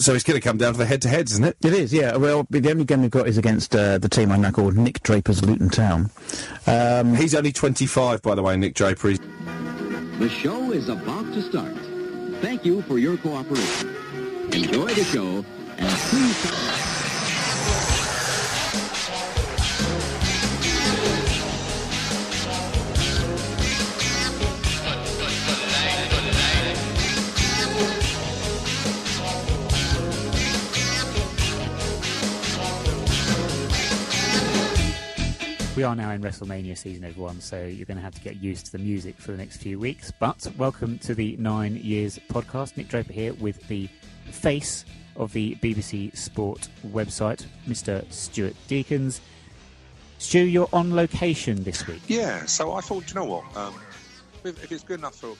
So it's going to come down to the head-to-heads, isn't it? It is, yeah. Well, the only game we've got is against the team I know called Nick Draper's Luton Town. He's only 25, by the way, Nick Draper. The show is about to start. Thank you for your cooperation. Enjoy the show, and please... We are now in WrestleMania season, everyone, so you're going to have to get used to the music for the next few weeks. But welcome to the 9 Years podcast. Nick Draper here with the face of the BBC Sport website, Mr. Stuart Deakins. Stu, you're on location this week. Yeah, so I thought, you know what? If it's good enough for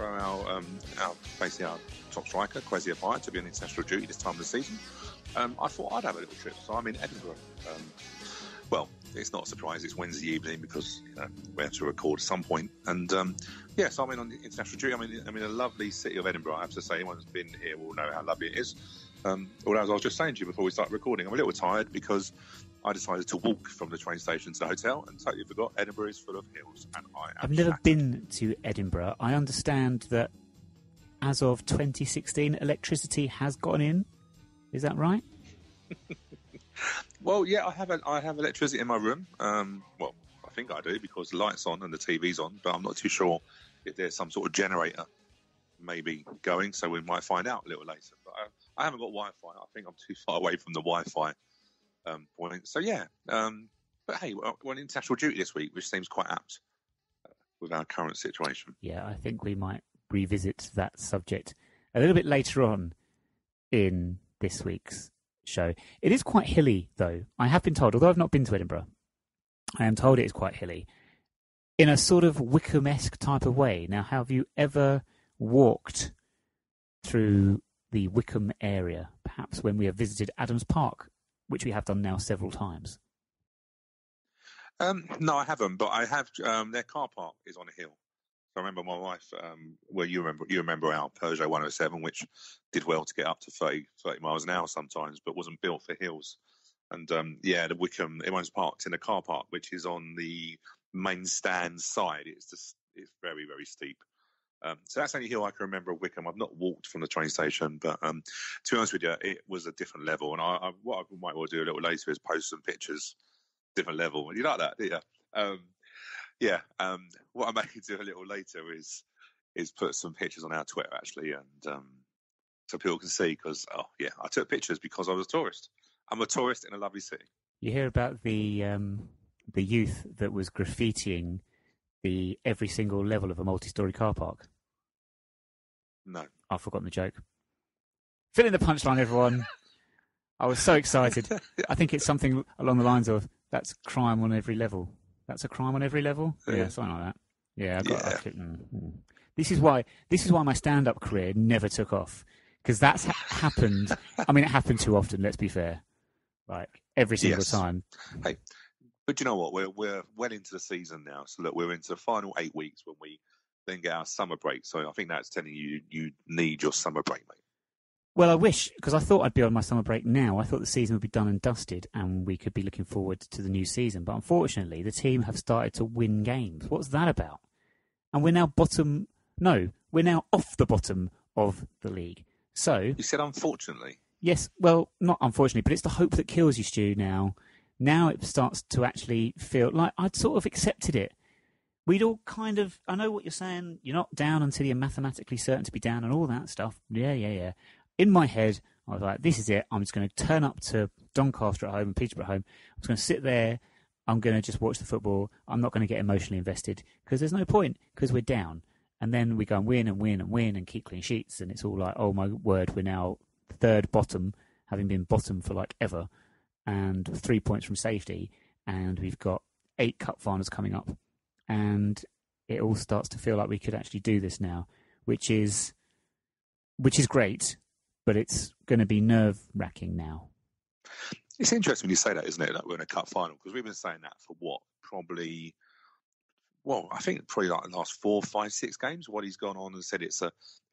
our basically our top striker, Kwesi Appiah, to be on international duty this time of the season, I thought I'd have a little trip. So I'm in Edinburgh. Well, it's not a surprise. It's Wednesday evening because we have to record at some point. And, so I'm in on international duty. I'm in a lovely city of Edinburgh, I have to say. Anyone who's been here will know how lovely it is. Although, as I was just saying to you before we started recording, I'm a little tired because I decided to walk from the train station to the hotel and totally forgot Edinburgh is full of hills. And I've never been to Edinburgh. I understand that as of 2016, electricity has gotten in. Is that right? Well, yeah, I have electricity in my room. Well, I think I do because the light's on and the TV's on, but I'm not too sure if there's some sort of generator maybe going, so we might find out a little later. But I haven't got Wi-Fi. I think I'm too far away from the Wi-Fi point. So, yeah. But, hey, we're on international duty this week, which seems quite apt with our current situation. Yeah, I think we might revisit that subject a little bit later on in this week's show. It is quite hilly, though. I have been told, although I've not been to Edinburgh, I am told it is quite hilly in a sort of Wickham-esque type of way. Now, have you ever walked through the Wickham area, perhaps when we have visited Adams Park, which we have done now several times? No, I haven't, but I have. Their car park is on a hill. I remember my wife, you remember our Peugeot 107, which did well to get up to 30 miles an hour sometimes, but wasn't built for hills. And the Wickham, everyone's parked in a car park, which is on the main stand side. It's very, very steep. So that's the only hill I can remember of Wickham. I've not walked from the train station, but to be honest with you, it was a different level. And what I might well do a little later is post some pictures, different level. You like that, do you? What I may do a little later is put some pictures on our Twitter, actually, and so people can see, because, I took pictures because I was a tourist. I'm a tourist in a lovely city. You hear about the youth that was graffitiing every single level of a multi-storey car park? No. I've forgotten the joke. Fill in the punchline, everyone. I was so excited. I think it's something along the lines of, that's crime on every level. That's a crime on every level? Yeah, something like that. Yeah, This is why my stand-up career never took off, because that's happened. I mean, it happened too often, let's be fair. Like, every single time. Hey, but you know what? We're well into the season now. So, look, we're into the final 8 weeks when we then get our summer break. So I think that's telling you need your summer break, mate. Well, I wish, because I thought I'd be on my summer break now. I thought the season would be done and dusted and we could be looking forward to the new season. But unfortunately, the team have started to win games. What's that about? And we're now we're now off the bottom of the league. So you said unfortunately? Yes, well, not unfortunately, but it's the hope that kills you, Stu, now. Now it starts to actually feel like I'd sort of accepted it. We'd all kind of, I know what you're saying, you're not down until you're mathematically certain to be down and all that stuff. Yeah. In my head, I was like, this is it. I'm just going to turn up to Doncaster at home and Peterborough at home. I'm just going to sit there. I'm going to just watch the football. I'm not going to get emotionally invested because there's no point, because we're down. And then we go and win and win and win and keep clean sheets. And it's all like, oh my word, we're now third bottom, having been bottom for like ever, and 3 points from safety. And we've got 8 cup finals coming up. And it all starts to feel like we could actually do this now, which is great. But it's going to be nerve-wracking now. It's interesting when you say that, isn't it? That we're in a cup final, because we've been saying that for I think probably like the last 4, 5, 6 games. What he's gone on and said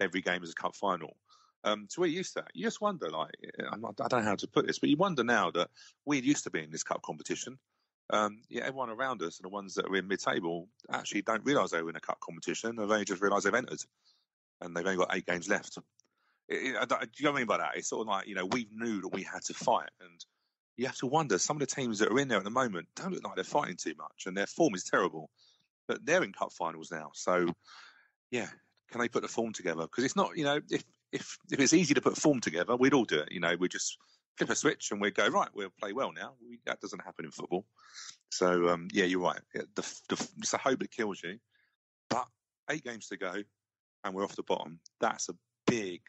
every game is a cup final. So we're used to that. You just wonder, like, I don't know how to put this, but you wonder now that we're used to being in this cup competition. Everyone around us and the ones that are in mid-table actually don't realise they were in a cup competition. They've only just realised they've entered, and they've only got 8 games left. Do you know what I mean by that? It's sort of like, we knew that we had to fight, and you have to wonder, some of the teams that are in there at the moment don't look like they're fighting too much, and their form is terrible, but they're in cup finals now. So, yeah, can they put the form together? Because it's not, if it's easy to put form together, we'd all do it. We just flip a switch and we'd go, right, we'll play well now. That doesn't happen in football. So, you're right. It's a hope that kills you. But 8 games to go and we're off the bottom. That's a big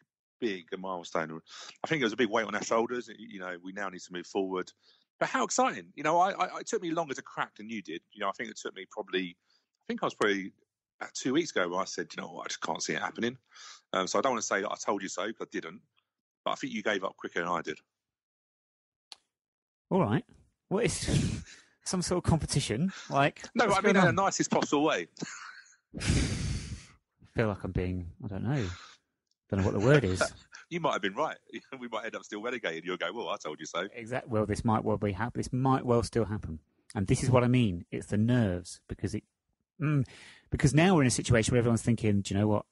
milestone. I think it was a big weight on our shoulders. We now need to move forward. But how exciting. It took me longer to crack than you did. I think it took me I was probably about 2 weeks ago where I said, I just can't see it happening. So I don't want to say that I told you so, because I didn't. But I think you gave up quicker than I did. All right. What is some sort of competition? No, I mean in the nicest possible way. I feel like I'm being, I don't know what the word is. You might have been right. We might end up still relegated. You'll go, well, I told you so. Exactly. Well, this might well be happen. This might well still happen. And this is what I mean. It's the nerves, because now we're in a situation where everyone's thinking, do you know what?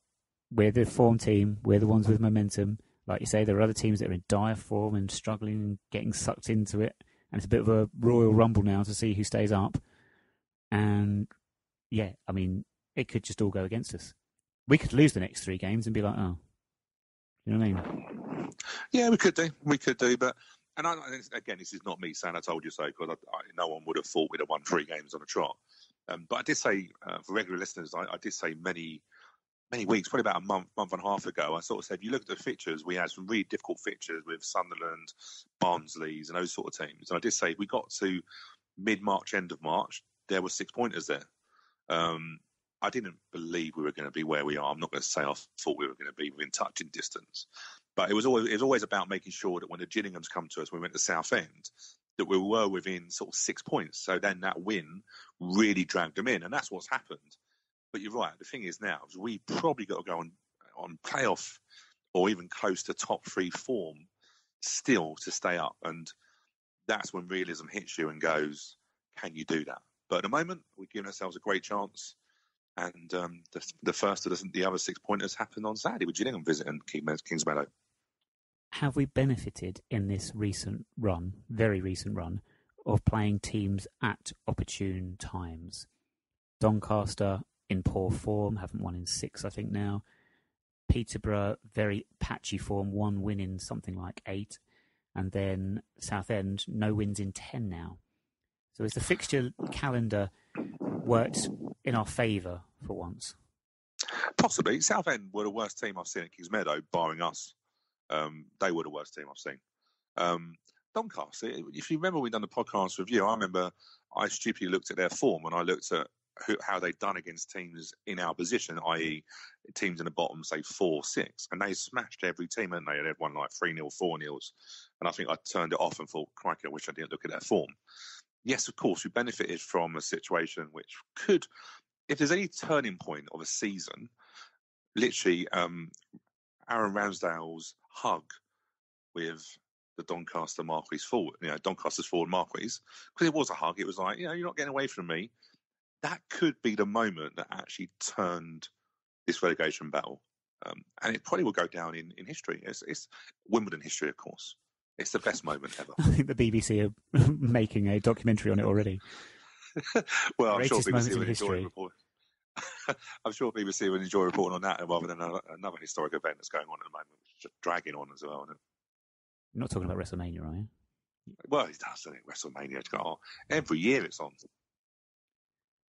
We're the form team. We're the ones with momentum. Like you say, there are other teams that are in dire form and struggling and getting sucked into it. And it's a bit of a royal rumble now to see who stays up. And yeah, I mean, it could just all go against us. We could lose the next 3 games and be like, oh, you know what I mean? Yeah, we could do. But, and again, this is not me saying I told you so, because no one would have thought we'd have won 3 games on a trot. But I did say, for regular listeners, I did say many weeks, probably about a month and a half ago, I sort of said, you look at the fixtures, we had some really difficult fixtures with Sunderland, Barnsley's and those sort of teams. And I did say, if we got to mid-March, end of March, there were 6 pointers there. I didn't believe we were going to be where we are. I'm not going to say I thought we were going to be within touching distance. But it was always about making sure that when the Gillinghams come to us, when we went to Southend, that we were within sort of 6 points. So then that win really dragged them in. And that's what's happened. But you're right. The thing is now, we probably got to go on playoff or even close to top 3 form still to stay up. And that's when realism hits you and goes, can you do that? But at the moment, we're giving ourselves a great chance. And the first of the other 6 pointers happened on Saturday with Gillingham visiting Kingsmeadow. Have we benefited in this very recent run, of playing teams at opportune times? Doncaster in poor form, haven't won in 6, I think now. Peterborough, very patchy form, 1 win in something like 8. And then Southend, no wins in 10 now. So is the fixture calendar worked in our favour for once? Possibly. Southend were the worst team I've seen at Kingsmeadow, barring us. They were the worst team I've seen. Doncaster, if you remember, we'd done the podcast review. I remember I stupidly looked at their form and I looked at how they'd done against teams in our position, i.e. teams in the bottom, say 4-6, and they smashed every team, hadn't they? They had won like 3-0, 4-0s, and I think I turned it off and thought, crikey, I wish I didn't look at their form. Yes, of course, we benefited from a situation which could, if there's any turning point of a season, literally Aaron Ramsdale's hug with the Doncaster Marquis forward, Doncaster's forward Marquis, because it was a hug. It was like, you're not getting away from me. That could be the moment that actually turned this relegation battle. And it probably will go down in history. It's Wimbledon history, of course. It's the best moment ever. I think the BBC are making a documentary on it already. Well, I'm sure BBC would enjoy reporting. I'm sure BBC would enjoy reporting on that rather than another historic event that's going on at the moment, which is just dragging on as well. Isn't it? You're not talking about WrestleMania, are you? Well, it does, doesn't it? WrestleMania. It's got every year it's on.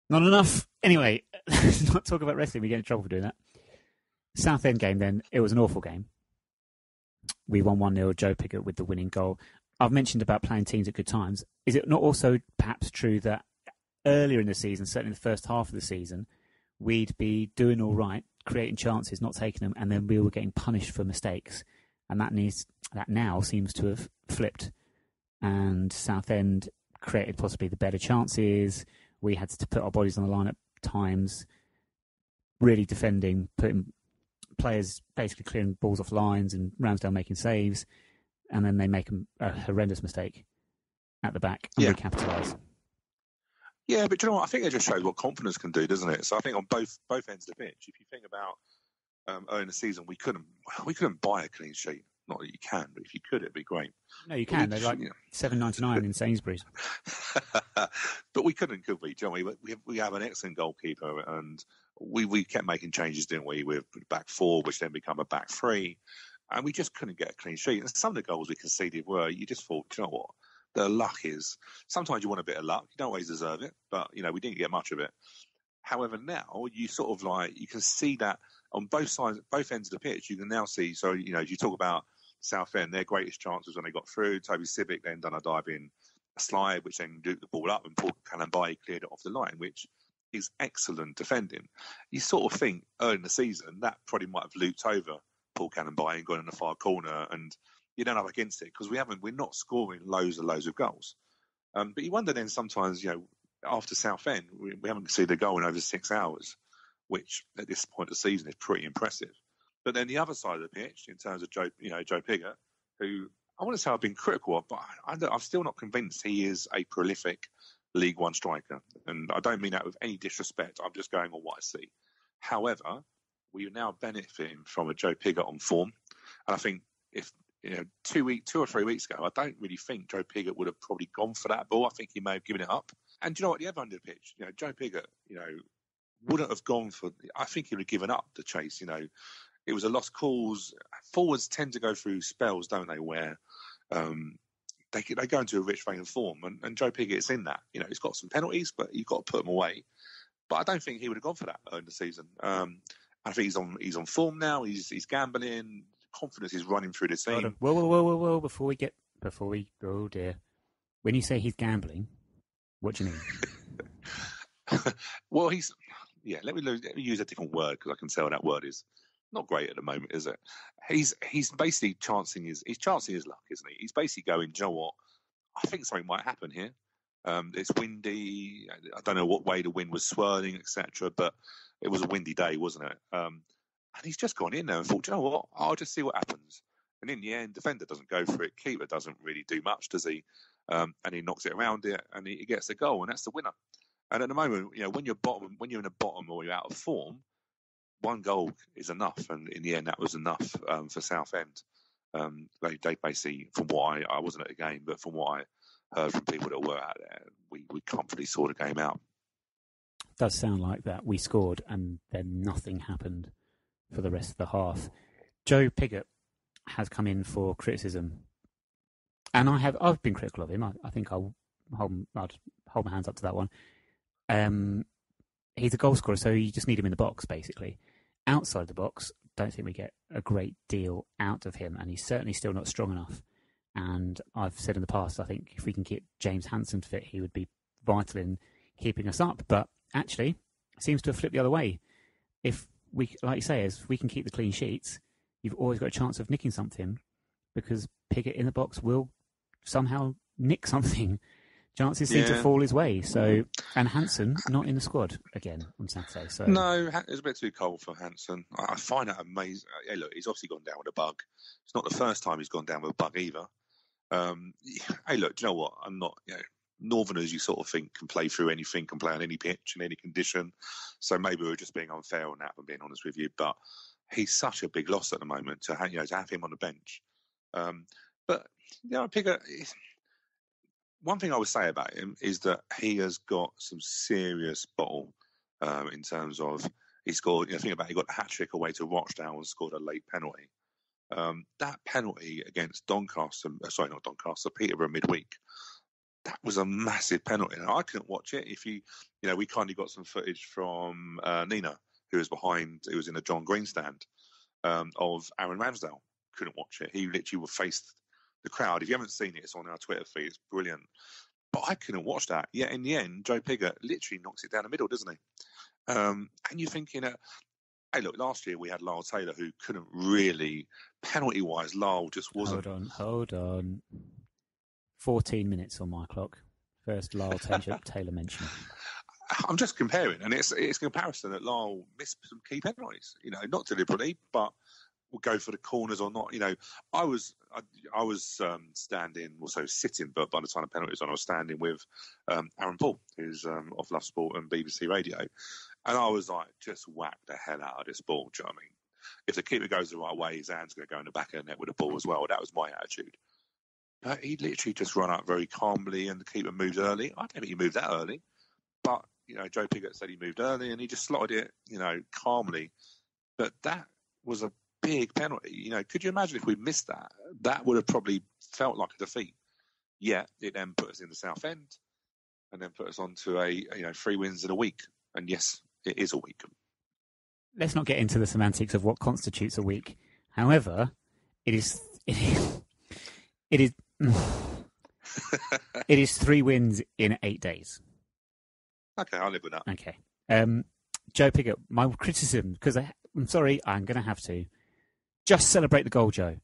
Not enough. Anyway, let's not talk about wrestling. We get in trouble for doing that. Southend game, then, it was an awful game. We won 1-0, Joe Pickett with the winning goal. I've mentioned about playing teams at good times. Is it not also perhaps true that earlier in the season, certainly in the first half of the season, we'd be doing all right, creating chances, not taking them, and then we were getting punished for mistakes? And that now seems to have flipped. And Southend created possibly the better chances. We had to put our bodies on the line at times, really defending, players basically clearing balls off lines and Ramsdale making saves, and then they make a horrendous mistake at the back and recapitalise. Yeah, but you know what? I think it just shows what confidence can do, doesn't it? So I think on both ends of the pitch, if you think about early in the season, we couldn't buy a clean sheet. Not that you can, but if you could, it'd be great. No, you can. They're like $7.99 in Sainsbury's. But we couldn't, could we? Do you know, we have an excellent goalkeeper, and we kept making changes, didn't we? With back four, which then become a back three, and we just couldn't get a clean sheet. And some of the goals we conceded were, you just thought, do you know what? The luck is, sometimes you want a bit of luck. You don't always deserve it, but, you know, we didn't get much of it. However, now you sort of like, you can see that on both sides, both ends of the pitch, you can now see. So, you know, as you talk about Southend, their greatest chance was when they got through. Toby Civic then done a diving slide, which then duked the ball up, and Paul Kalambai cleared it off the line, which is excellent defending. You sort of think early in the season that probably might have looped over Paul Kalambai and gone in the far corner, and you don't up against it because we're not scoring loads of goals. But you wonder then sometimes, you know, after Southend, we haven't conceded a goal in over 6 hours, which at this point of the season is pretty impressive. But then the other side of the pitch, in terms of Joe Pigott, who I want to say I've been critical of, but I'm still not convinced he is a prolific League One striker. And I don't mean that with any disrespect. I'm just going on what I see. However, we are now benefiting from a Joe Pigott on form. And I think if, you know, 2 or 3 weeks ago, I don't really think Joe Pigott would have probably gone for that ball. I think he may have given it up. And do you know what? The other end of the pitch, you know, Joe Pigott, you know, wouldn't have gone for. I think he would have given up the chase. You know, it was a lost cause. Forwards tend to go through spells, don't they, where they go into a rich vein of form, and Joe Pigott's in that. You know, he's got some penalties, but you've got to put them away. But I don't think he would have gone for that early in the season. I think he's on form now. He's gambling. Confidence is running through the team. Whoa! Before we oh dear, when you say he's gambling, what do you mean? Well, let me use a different word because I can tell that word is not great at the moment, is it? He's basically chancing his luck, isn't he? He's basically going, do you know what? I think something might happen here. It's windy. I don't know what way the wind was swirling, etc. But it was a windy day, wasn't it? And he's just gone in there and thought, do you know what? I'll just see what happens. And in the end, defender doesn't go for it. Keeper doesn't really do much, does he? And he knocks it around it, and he gets the goal, and that's the winner. And at the moment, you know, when you're in the bottom or you're out of form, one goal is enough. And in the end, that was enough for Southend. They basically, from what I wasn't at the game, but from what I heard from people that were out there, we comfortably saw the game out. It does sound like that. We scored, and then nothing happened for the rest of the half. Joe Pigott has come in for criticism, and I've been critical of him. I think I'd hold my hands up to that one. He's a goal scorer, so you just need him in the box, basically. Outside the box, don't think we get a great deal out of him, and he's certainly still not strong enough. And I've said in the past, I think if we can keep James Hansen fit, he would be vital in keeping us up. But actually, it seems to have flipped the other way. If we, like you say, if we can keep the clean sheets, you've always got a chance of nicking something, because Pigott in the box will somehow nick something. Chances seem to fall his way. So, and Hansen not in the squad again on Saturday. So no, it's a bit too cold for Hansen. I find that amazing. Yeah, look, he's obviously gone down with a bug. It's not the first time he's gone down with a bug either. Hey, look, do you know what? I'm not. You know, Northerners, you sort of think can play through anything, can play on any pitch in any condition. So maybe we're just being unfair on that. I'm being honest with you, but he's such a big loss at the moment to have him on the bench. But you know, Pigott. One thing I would say about him is that he has got some serious bottle in terms of he scored. You know, think about it, he got the hat trick away to Rochdale and scored a late penalty. That penalty against Peterborough midweek. That was a massive penalty. And I couldn't watch it. We kindly got some footage from Nina, who was in the John Green stand of Aaron Ramsdale. Couldn't watch it. He literally faced the crowd. If you haven't seen it, it's on our Twitter feed. It's brilliant. But I couldn't watch that. Yet in the end, Joe Pigott literally knocks it down the middle, doesn't he? And you're thinking, hey, look, last year we had Lyle Taylor, who couldn't really, penalty-wise, Lyle just wasn't. Hold on. 14 minutes on my clock. First Lyle Taylor mention. I'm just comparing, and it's a comparison that Lyle missed some key penalties. Not deliberately, but will go for the corners or not. I was standing, also sitting, but by the time the penalty was on, I was standing with Aaron Paul, who's off Love Sport and BBC Radio, and I was like, just whack the hell out of this ball. Do you know what I mean? If the keeper goes the right way, his hand's going to go in the back of the net with the ball as well. That was my attitude. But he literally just run up very calmly, and the keeper moved early. I don't think he moved that early, but Joe Pigott said he moved early, and he just slotted it, calmly. But that was a big penalty. Could you imagine if we missed that? That would have probably felt like a defeat. Yeah, it then put us in the South End, and then put us on to a 3 wins in a week. And yes, it is a week. Let's not get into the semantics of what constitutes a week. However, it is it is 3 wins in 8 days. Okay, I'll live with that. Okay. Joe Pigott, my criticism, because I'm sorry, I'm going to have to. Just celebrate the goal, Joe.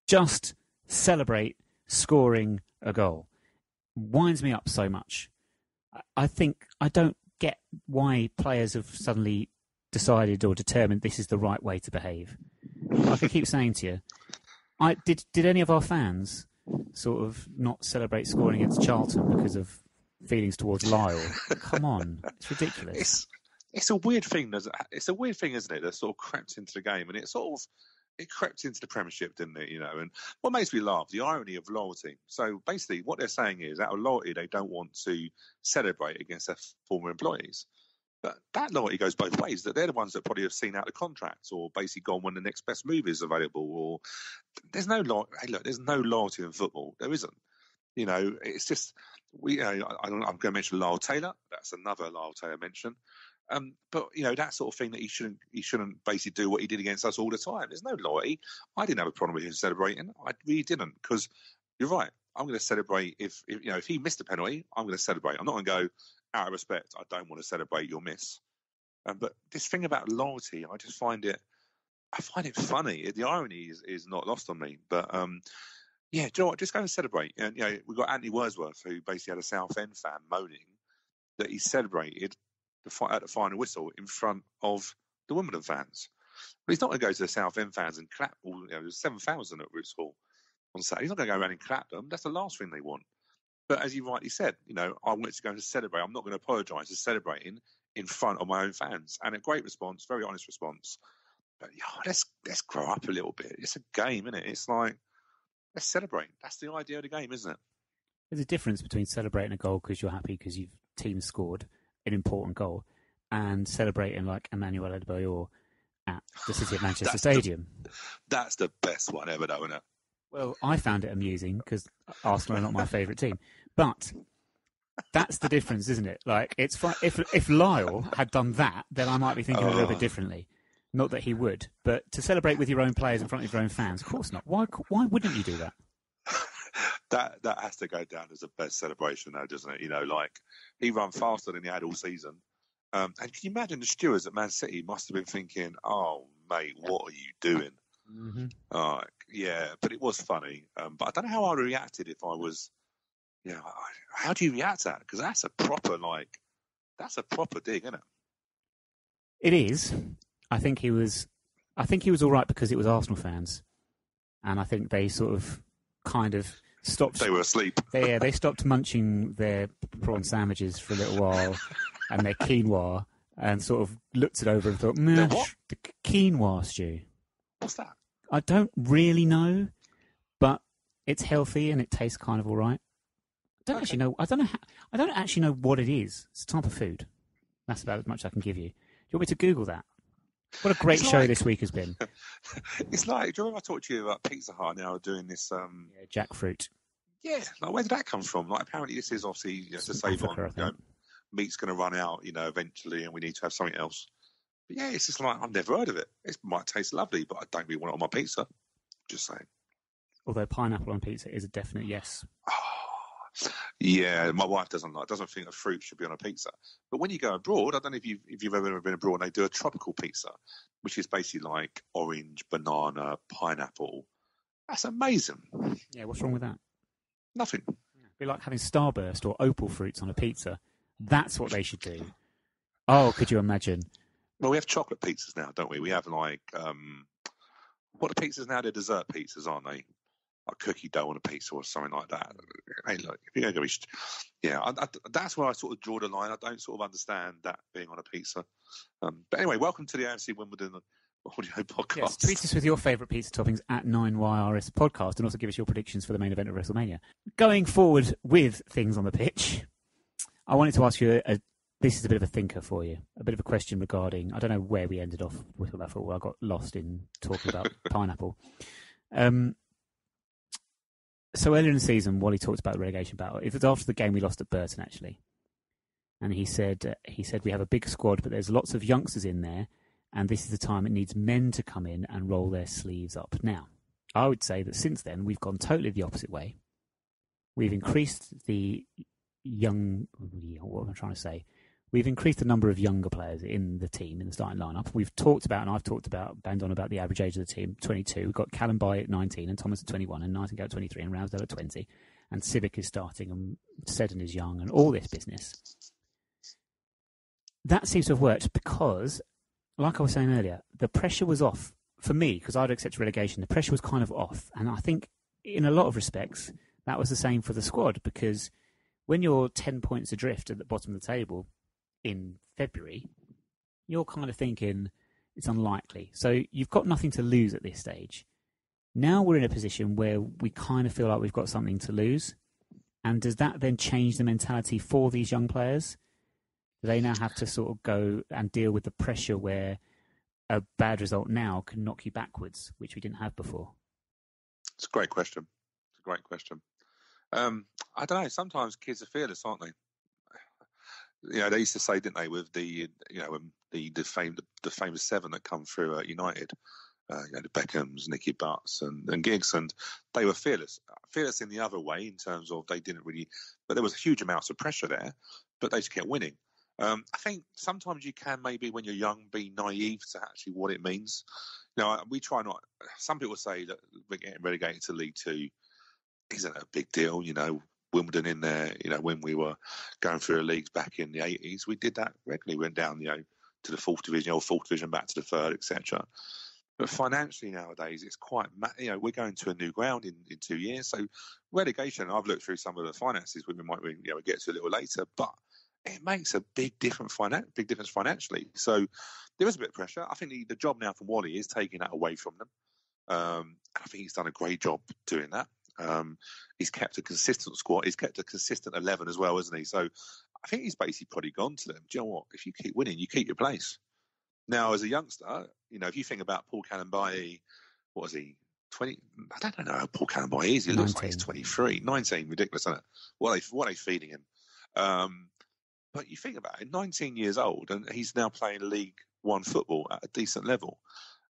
Just celebrate scoring a goal. Winds me up so much. I think I don't get why players have suddenly decided or determined this is the right way to behave. Like I keep saying to you, did any of our fans sort of not celebrate scoring against Charlton because of feelings towards Lyle? Come on, it's ridiculous. It's a weird thing. It's a weird thing, isn't it? That sort of crept into the game, and it crept into the Premiership, didn't it? And what makes me laugh, the irony of loyalty. So basically, what they're saying is, out of loyalty, they don't want to celebrate against their former employees. But that loyalty goes both ways. That they're the ones that probably have seen out the contracts, or basically gone when the next best move is available. Or there's no there's no loyalty in football. There isn't. It's just I'm going to mention Lyle Taylor. That's another Lyle Taylor mention. But that sort of thing that he shouldn't basically do what he did against us all the time. There's no loyalty. I didn't have a problem with him celebrating. I really didn't, because you're right. I'm going to celebrate if he missed a penalty. I'm going to celebrate. I'm not going to go out of respect. I don't want to celebrate your miss. But this thing about loyalty, I just find it funny. The irony is not lost on me. But yeah, do you know what? Just go and celebrate. And we've got Anthony Wordsworth, who basically had a Southend fan moaning that he celebrated at the final whistle in front of the Wimbledon fans. But he's not going to go to the Southend fans and clap. There's 7,000 at Roots Hall on Saturday. He's not going to go around and clap them. That's the last thing they want. But as you rightly said, I wanted to go and celebrate. I'm not going to apologise for celebrating in front of my own fans. And a great response, very honest response. But let's grow up a little bit. It's a game, isn't it? It's like, let's celebrate. That's the idea of the game, isn't it? There's a difference between celebrating a goal because you're happy because your team scored an important goal, and celebrating like Emmanuel Adebayor at the City of Manchester Stadium. That's the best one ever, though, isn't it? Well, I found it amusing because Arsenal are not my favourite team. But that's the difference, isn't it? Like, it's if Lyle had done that, then I might be thinking a little bit differently. Not that he would, but to celebrate with your own players in front of your own fans, of course not. Why wouldn't you do that? That has to go down as the best celebration, though, doesn't it? Like, he ran faster than he had all season. And can you imagine the stewards at Man City must have been thinking, "Oh, mate, what are you doing?" Mm-hmm. Yeah, but it was funny. But I don't know how I reacted if I was, how do you react to that? Because that's a proper dig, isn't it? It is. I think he was all right because it was Arsenal fans, and I think they sort of kind of stopped. They were asleep. They stopped munching their prawn sandwiches for a little while and their quinoa, and sort of looked it over and thought, the quinoa stew. What's that? I don't really know, but it's healthy and it tastes kind of all right. I don't actually know. I don't actually know what it is. It's a type of food. That's about as much I can give you. Do you want me to Google that? What a great show this week has been. It's like, do you remember I talked to you about Pizza Hut now doing this? Jackfruit. Yeah, like where did that come from? Like, apparently this is obviously to save Africa, on. Meat's going to run out, eventually, and we need to have something else. But yeah, it's just like, I've never heard of it. It might taste lovely, but I don't really want it on my pizza. Just saying. Although pineapple on pizza is a definite yes. Yeah, my wife doesn't think that fruit should be on a pizza. But when you go abroad, I don't know if you've ever been abroad, they do a tropical pizza, which is basically like orange, banana, pineapple. That's amazing. Yeah, what's wrong with that? Nothing. It'd be like having Starburst or opal fruits on a pizza. That's what they should do. Oh, could you imagine? Well, we have chocolate pizzas now, don't we? We have like what are pizzas now? They're dessert pizzas, aren't they? Like cookie dough on a pizza or something like that. Hey, look, if you're going to be, that's where I sort of draw the line. I don't sort of understand that being on a pizza. But anyway, welcome to the AFC Wimbledon audio podcast. Yes, tweet us with your favourite pizza toppings at 9YRS Podcast, and also give us your predictions for the main event of WrestleMania. Going forward with things on the pitch, I wanted to ask you this is a bit of a thinker for you, a bit of a question regarding, I don't know where we ended off with that football. I got lost in talking about pineapple. So earlier in the season, Wally talked about the relegation battle. It was after the game we lost at Burton, actually. And he said we have a big squad, but there's lots of youngsters in there, and this is the time it needs men to come in and roll their sleeves up. Now, I would say that since then, we've gone totally the opposite way. We've increased the what am I trying to say? We've increased the number of younger players in the team, in the starting lineup. We've talked about, and I've talked about, banged on about the average age of the team, 22. We've got Callum By at 19 and Thomas at 21 and Nightingale at 23 and Ramsdale at 20. And Civic is starting and Seddon is young and all this business. That seems to have worked because, like I was saying earlier, the pressure was off. For me, because I'd accepted relegation, the pressure was kind of off. And I think in a lot of respects, that was the same for the squad because when you're 10 points adrift at the bottom of the table in February, you're kind of thinking it's unlikely. So you've got nothing to lose at this stage. Now we're in a position where we kind of feel like we've got something to lose. And does that then change the mentality for these young players? Do they now have to sort of go and deal with the pressure where a bad result now can knock you backwards, which we didn't have before? It's a great question. I don't know. Sometimes kids are fearless, aren't they? They used to say, didn't they, with the famous seven that come through at United, the Beckhams, Nicky Butts, and Giggs, and they were fearless in the other way in terms of they didn't really, but there was huge amounts of pressure there, but they just kept winning. I think sometimes you can maybe when you're young be naive to actually what it means. We try not. Some people say that we're getting relegated to League Two isn't a big deal. Wimbledon in there, when we were going through the leagues back in the 80s, we did that regularly. We went down, to the fourth division, back to the third, etc. But financially nowadays, it's quite, we're going to a new ground in 2 years. So relegation, I've looked through some of the finances, we might get to a little later, but it makes a big difference financially. So there is a bit of pressure. I think the job now from Wally is taking that away from them. And I think he's done a great job doing that. He's kept a consistent squad. He's kept a consistent 11 as well, isn't he? So I think he's basically probably gone to them. Do you know what? If you keep winning, you keep your place. Now, as a youngster, if you think about Paul Cannon-Bailly, what was he, 20? I don't know how Paul Cannon-Bailly is. He looks like he's 23. 19, ridiculous, isn't it? What are they feeding him? But you think about it, 19 years old, and he's now playing League One football at a decent level.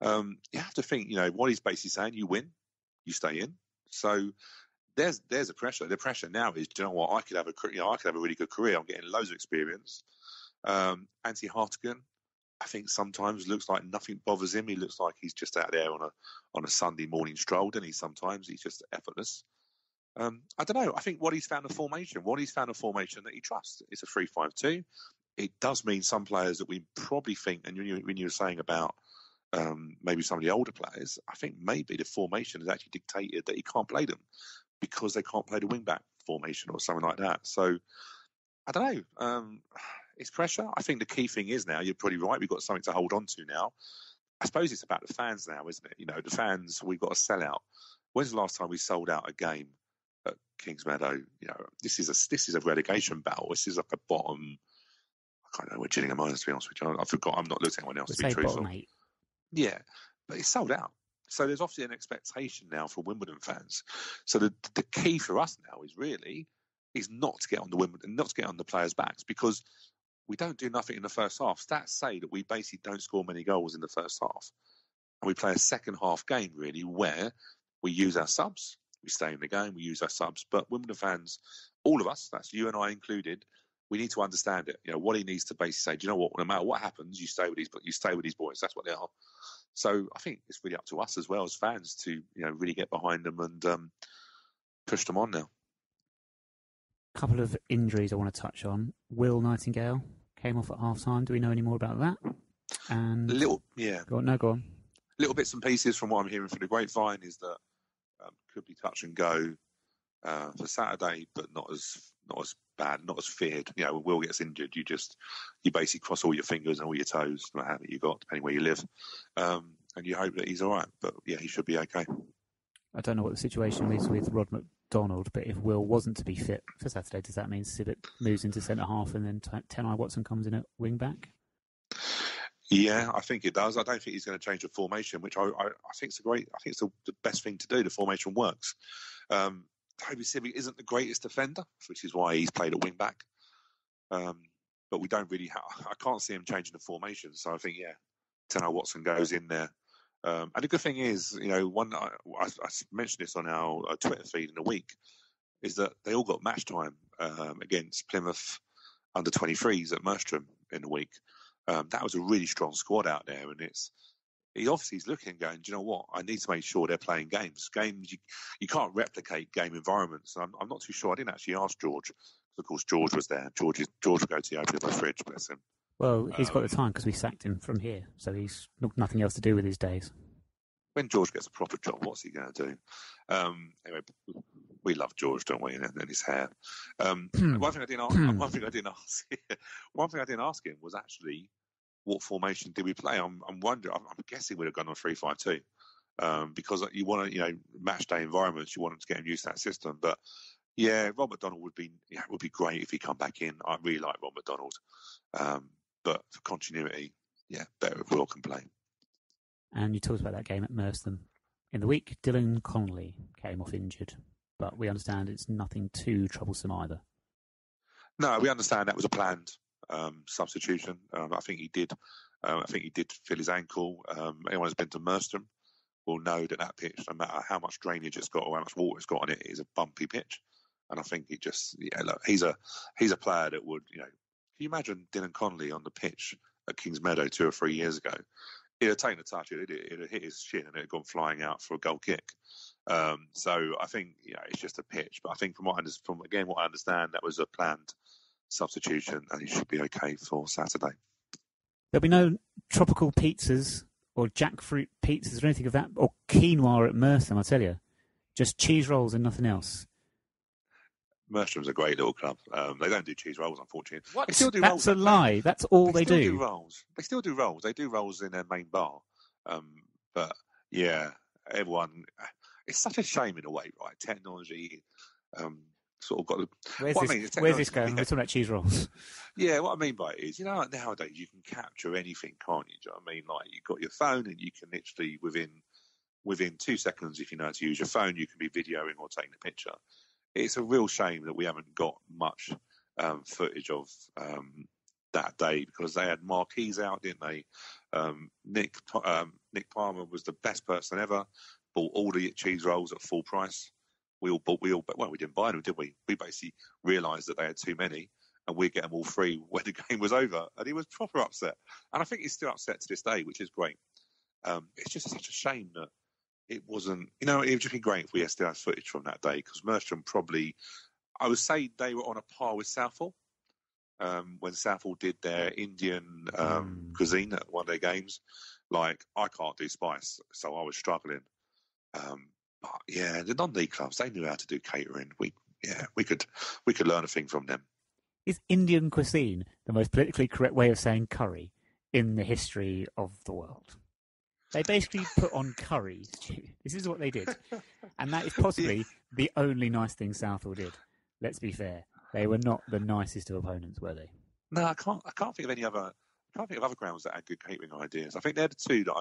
You have to think, what he's basically saying, you win, you stay in. So there's a pressure. The pressure now is, do you know what? I could have a really good career. I'm getting loads of experience. Antti Hartigan, I think sometimes looks like nothing bothers him. He looks like he's just out there on a Sunday morning stroll, doesn't he? Sometimes he's just effortless. I don't know. I think Waddy's found a formation. That he trusts. It's a 3-5-2. It does mean some players that we probably think, and when you were saying about maybe some of the older players, I think maybe the formation has actually dictated that he can't play them because they can't play the wing-back formation or something like that. So, I don't know. It's pressure. I think the key thing is now, you're probably right, we've got something to hold on to now. I suppose it's about the fans now, isn't it? The fans, we've got to sell out. When's the last time we sold out a game at Kingsmeadow? This is a relegation battle. This is like a bottom, I can't know where Gillingham is, to be honest with you. I forgot. I'm not looking at anyone else, to be truthful. Yeah, but it's sold out. So there's obviously an expectation now for Wimbledon fans. So the key for us now is not to get on the players' backs, because we don't do nothing in the first half. Stats say that we basically don't score many goals in the first half. And we play a second half game, really, where we use our subs. We stay in the game, we use our subs. But Wimbledon fans, all of us, that's you and I included, we need to understand it. What he needs to basically say, do you know what? No matter what happens, you stay with these boys. That's what they are. So I think it's really up to us as well as fans to really get behind them and push them on now. A couple of injuries I want to touch on. Will Nightingale came off at half-time. Do we know any more about that? And Go on. Little bits and pieces from what I'm hearing from the grapevine is that could be touch and go for Saturday, but not as bad, not as feared. You know, when Will gets injured, you basically cross all your fingers and all your toes, no matter how many you got, depending where you live, and you hope that he's all right. But yeah, he should be okay. I don't know what the situation is with Rod McDonald, but if Will wasn't to be fit for Saturday, does that mean Sibbett moves into centre half and then Tenai Watson comes in at wing back? Yeah, I think it does. I don't think he's going to change the formation, which I think is the best thing to do. The formation works. Toby Sibbett isn't the greatest defender, which is why he's played at wing back. But we don't really I can't see him changing the formation. So I think, Tenai Watson goes in there. And the good thing is, you know, I mentioned this on our Twitter feed in a week, is that they all got match time against Plymouth under 23s at Merstrom in the week. That was a really strong squad out there, and he obviously is looking and going, do you know what? I need to make sure they're playing games. Games you can't replicate game environments. And I'm not too sure. I didn't actually ask George. Of course, George was there. George would go to the opening of my fridge, bless him. Well, he's got the time because we sacked him from here, so he's nothing else to do with his days. When George gets a proper job, what's he going to do? Anyway, we love George, don't we? And his hair. One thing I didn't ask him was actually, what formation did we play? I'm wondering. I'm guessing we'd have gone on 3-5-2 because you want to, match day environments. You want them to get him used to that system. But yeah, Rob McDonald would be great if he come back in. I really like Rob McDonald, but for continuity, better if Will can play. And you talked about that game at Merstham in the week. Dylan Connolly came off injured, but we understand it's nothing too troublesome either. No, we understand that was a planned substitution. I think he did. I think he did feel his ankle. Anyone who's been to Merstham will know that pitch, no matter how much drainage it's got or how much water it's got on it, is a bumpy pitch. And I think he just, he's a player that would, can you imagine Dylan Connolly on the pitch at Kings Meadow 2 or 3 years ago? He'd have taken a touch, it'd have hit his shin and it had gone flying out for a goal kick. So I think, it's just a pitch. But I think from what I understand, that was a planned substitution and he should be okay for Saturday. There'll be no tropical pizzas or jackfruit pizzas or anything of that, or quinoa at Merstham, I tell you. Just cheese rolls and nothing else. Merstrom's a great little club. They don't do cheese rolls, unfortunately. What? They still do That's rolls. a lie. That's all they do. They still do rolls. They do rolls in their main bar. But yeah, everyone. It's such a shame in a way, right? Technology sort of got. Where's this going? We're talking about cheese rolls. Yeah, what I mean by it is, nowadays you can capture anything, can't you? Do you know what I mean? Like you've got your phone, and you can literally within 2 seconds, if you know how to use your phone, you can be videoing or taking a picture. It's a real shame that we haven't got much footage of that day because they had marquees out, didn't they? Nick Palmer was the best person ever. Bought all the cheese rolls at full price. We didn't buy them, did we? We basically realised that they had too many, and we'd get them all free when the game was over. And he was proper upset, and I think he's still upset to this day, which is great. It's just such a shame that it wasn't, it would just be great if we still had footage from that day because Merstrom probably, I would say they were on a par with Southall when Southall did their Indian cuisine at one of their games. Like, I can't do spice, so I was struggling. But yeah, the non-league clubs, they knew how to do catering. We could learn a thing from them. Is Indian cuisine the most politically correct way of saying curry in the history of the world? They basically put on curry stew. This is what they did. And that is possibly the only nice thing Southall did. Let's be fair. They were not the nicest of opponents, were they? No, I can't think of any other. I can't think of other grounds that had good catering ideas. I think they're the two that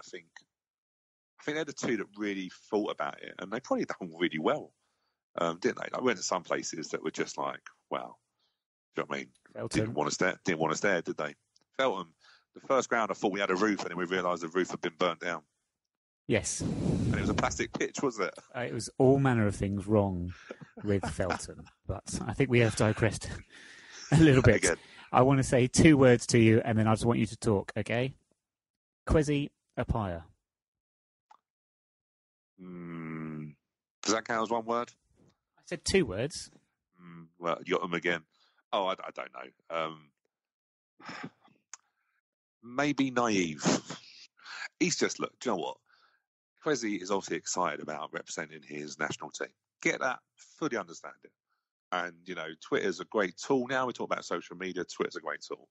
they're the two that really thought about it, and they probably done really well, didn't they? I went to some places that were just like, wow. Do you know what I mean? Felton. Didn't want us there, did they? Felton. The first ground, I thought we had a roof, and then we realised the roof had been burnt down. Yes. And it was a plastic pitch, wasn't it? It was all manner of things wrong with Felton, but I think we have digressed a little bit. Again. I want to say 2 words to you, and then I just want you to talk, okay? Kwesi Appiah. Does that count as one word? I said 2 words. Well, you got them again. Oh, I don't know. maybe naive. He's just, look, do you know what? Kwesi is obviously excited about representing his national team. Get that, fully understand it. And, Twitter's a great tool now. We talk about social media. Twitter's a great tool.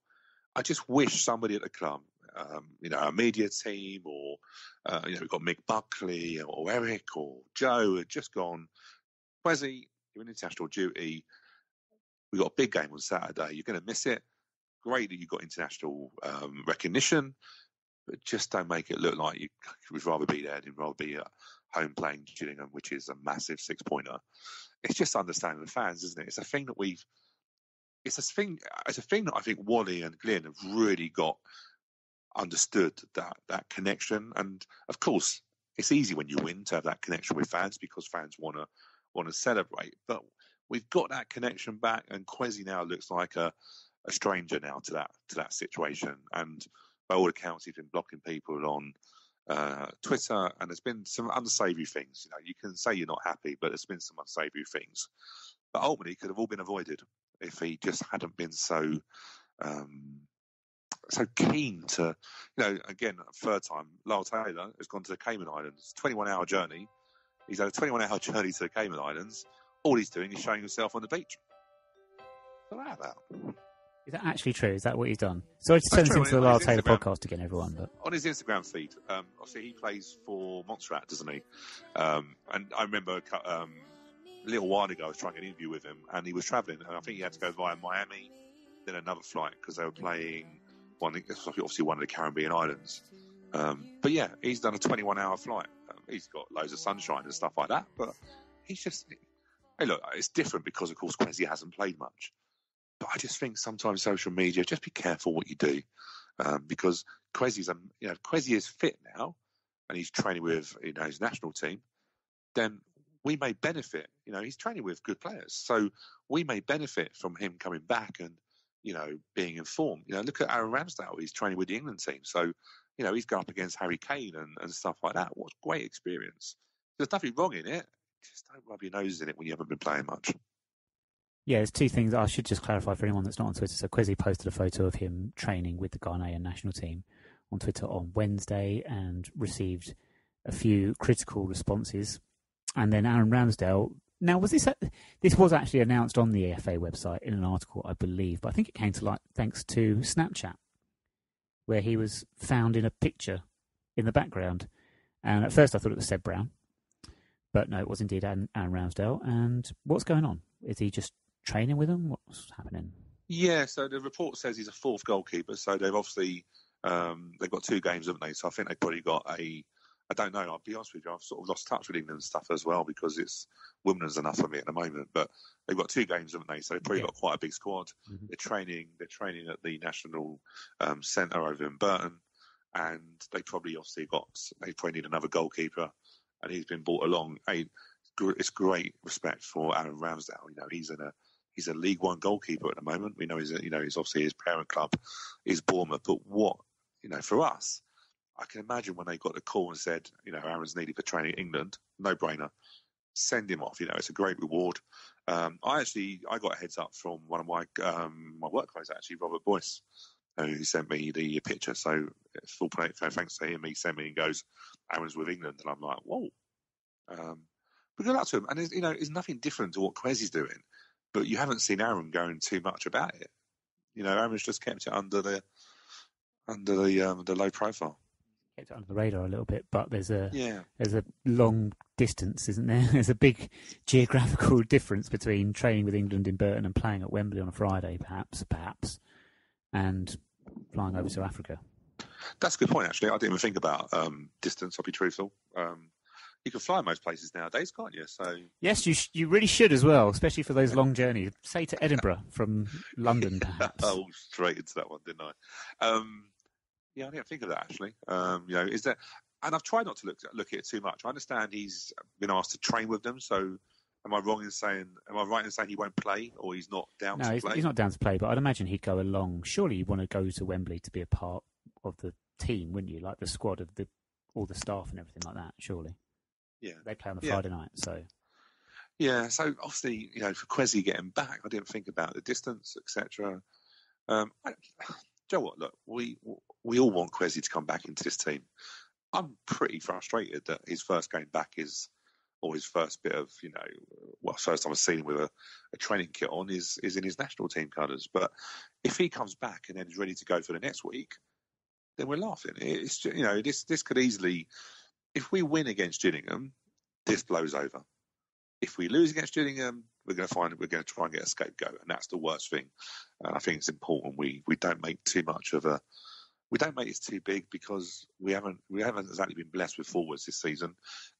I just wish somebody at the club, a media team or, we've got Mick Buckley or Eric or Joe had just gone, Kwesi, you're in international duty. We've got a big game on Saturday. You're going to miss it. Great that you've got international recognition, but just don't make it look like you would rather be there than rather be at home playing Gillingham, which is a massive 6-pointer. It's just understanding the fans, isn't it? It's a thing that it's a thing that I think Wally and Glyn have really got understood, that connection. And of course, it's easy when you win to have that connection with fans because fans want to celebrate. But we've got that connection back, and Kwesi now looks like a stranger now to that situation. And by all accounts, he's been blocking people on Twitter, and there's been some unsavoury things. You can say you're not happy, but there's been some unsavoury things. But ultimately, could have all been avoided if he just hadn't been so keen to, again, third time, Lyle Taylor has gone to the Cayman Islands, 21-hour journey. He's had a 21-hour journey to the Cayman Islands. All he's doing is showing himself on the beach. What's that about? Is that actually true? Is that what he's done? Sorry to send him to the Lyle Taylor podcast again, everyone. But on his Instagram feed, obviously he plays for Montserrat, doesn't he? And I remember a little while ago I was trying to get an interview with him, and he was travelling, and I think he had to go via Miami, then another flight because they were playing obviously one of the Caribbean islands. But yeah, he's done a 21-hour flight. He's got loads of sunshine and stuff like that, but he's just. Hey, look, it's different because of course Kwesi hasn't played much. But I just think sometimes social media, just be careful what you do, because Kwesi is fit now, and he's training with his national team. Then we may benefit. He's training with good players, so we may benefit from him coming back and being informed. Look at Aaron Ramsdale; he's training with the England team, so he's going up against Harry Kane and stuff like that. What a great experience! There's nothing wrong in it. Just don't rub your nose in it when you haven't been playing much. Yeah, there's two things I should just clarify for anyone that's not on Twitter. So Kwesi posted a photo of him training with the Ghanaian national team on Twitter on Wednesday and received a few critical responses. And then Aaron Ramsdale. Now, this was actually announced on the AFA website in an article, I believe, but I think it came to light thanks to Snapchat, where he was found in a picture in the background. And at first I thought it was Seb Brown, but no, it was indeed Aaron Ramsdale. And what's going on? Is he just training with them? What's happening? Yeah, so the report says he's a fourth goalkeeper. So they've obviously they've got 2 games, haven't they? So I think they've probably got I don't know. I'll be honest with you. I've sort of lost touch with England stuff as well because it's women's enough for me at the moment. But they've got 2 games, haven't they? So they've probably got quite a big squad. Mm-hmm. They're training at the National Centre over in Burton, and they probably need another goalkeeper, and he's been brought along. It's great respect for Aaron Ramsdale. He's a League One goalkeeper at the moment. We know he's obviously his parent club is Bournemouth. But for us, I can imagine when they got the call and said, Aaron's needed for training England, no brainer, send him off. It's a great reward. I got a heads up from one of my work colleagues, actually, Robert Boyce, who sent me the picture. So full play, thanks to him, he sent me and goes, Aaron's with England, and I'm like, whoa. But good luck to him. And it's nothing different to what Kwesi's doing, but you haven't seen Aaron going too much about it. Aaron's just kept it under the low profile. Kept it under the radar a little bit, but there's a long distance, isn't there? There's a big geographical difference between training with England in Burton and playing at Wembley on a Friday, perhaps, and flying over to Africa. That's a good point, actually. I didn't even think about distance, I'll be truthful. You can fly most places nowadays, can't you? So yes, you really should as well, especially for those long journeys. Say to Edinburgh from London, perhaps. Oh, straight into that one, didn't I? Yeah, I didn't think of that, actually. Is that? And I've tried not to look at it too much. I understand he's been asked to train with them, so am I right in saying he won't play, or he's not down to play? No, he's not down to play, but I'd imagine he'd go along. Surely you want to go to Wembley to be a part of the team, wouldn't you? Like the squad of all the staff and everything like that, surely. Yeah. They play on the Friday night, so... Yeah, so obviously, for Kwesi getting back, I didn't think about the distance, etc. you know what? Look, we all want Kwesi to come back into this team. I'm pretty frustrated that his first game back or his first bit of, first time I've seen him with a training kit on is in his national team colours. But if he comes back and then is ready to go for the next week, then we're laughing. It's this could easily, if we win against Gillingham, this blows over. If we lose against Gillingham, we're going to try and get a scapegoat, and that's the worst thing. I think it's important we don't make too much of we don't make it too big, because we haven't exactly been blessed with forwards this season,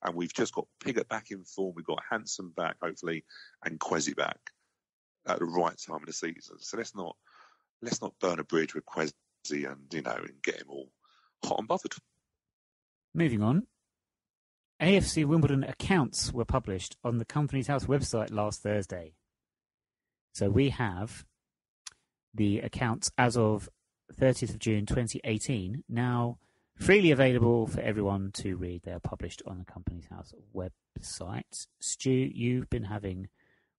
and we've just got Piggott back in form. We've got Hansen back, hopefully, and Kwesi back at the right time of the season. So let's not burn a bridge with Kwesi and get him all hot and bothered. Moving on. AFC Wimbledon accounts were published on the Company's House website last Thursday. So we have the accounts as of 30th of June 2018 now freely available for everyone to read. They are published on the Company's House website. Stu, you've been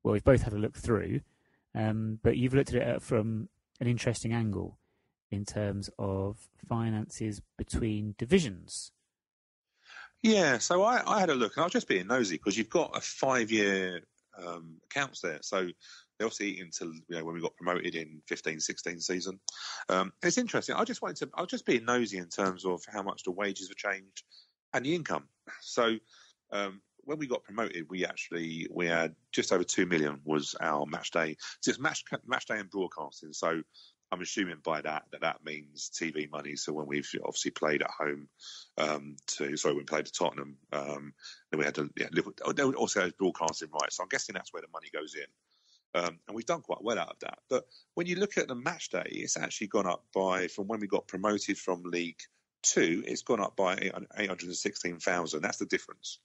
we've both had a look through, but you've looked at it from an interesting angle in terms of finances between divisions. Yeah, so I had a look, and I was just being nosy, because you've got a 5-year accounts there. So they obviously eat until when we got promoted in 15-16 season. It's interesting. I was just being nosy in terms of how much the wages have changed and the income. So when we got promoted, we had just over 2 million was our match day. So it's match day and broadcasting. So I'm assuming by that means TV money. So when we've obviously played at home, when we played at Tottenham, then we had to also have broadcasting rights. So I'm guessing that's where the money goes in. And we've done quite well out of that. But when you look at the match day, it's actually gone up from when we got promoted from League 2, it's gone up by 816,000. That's the difference.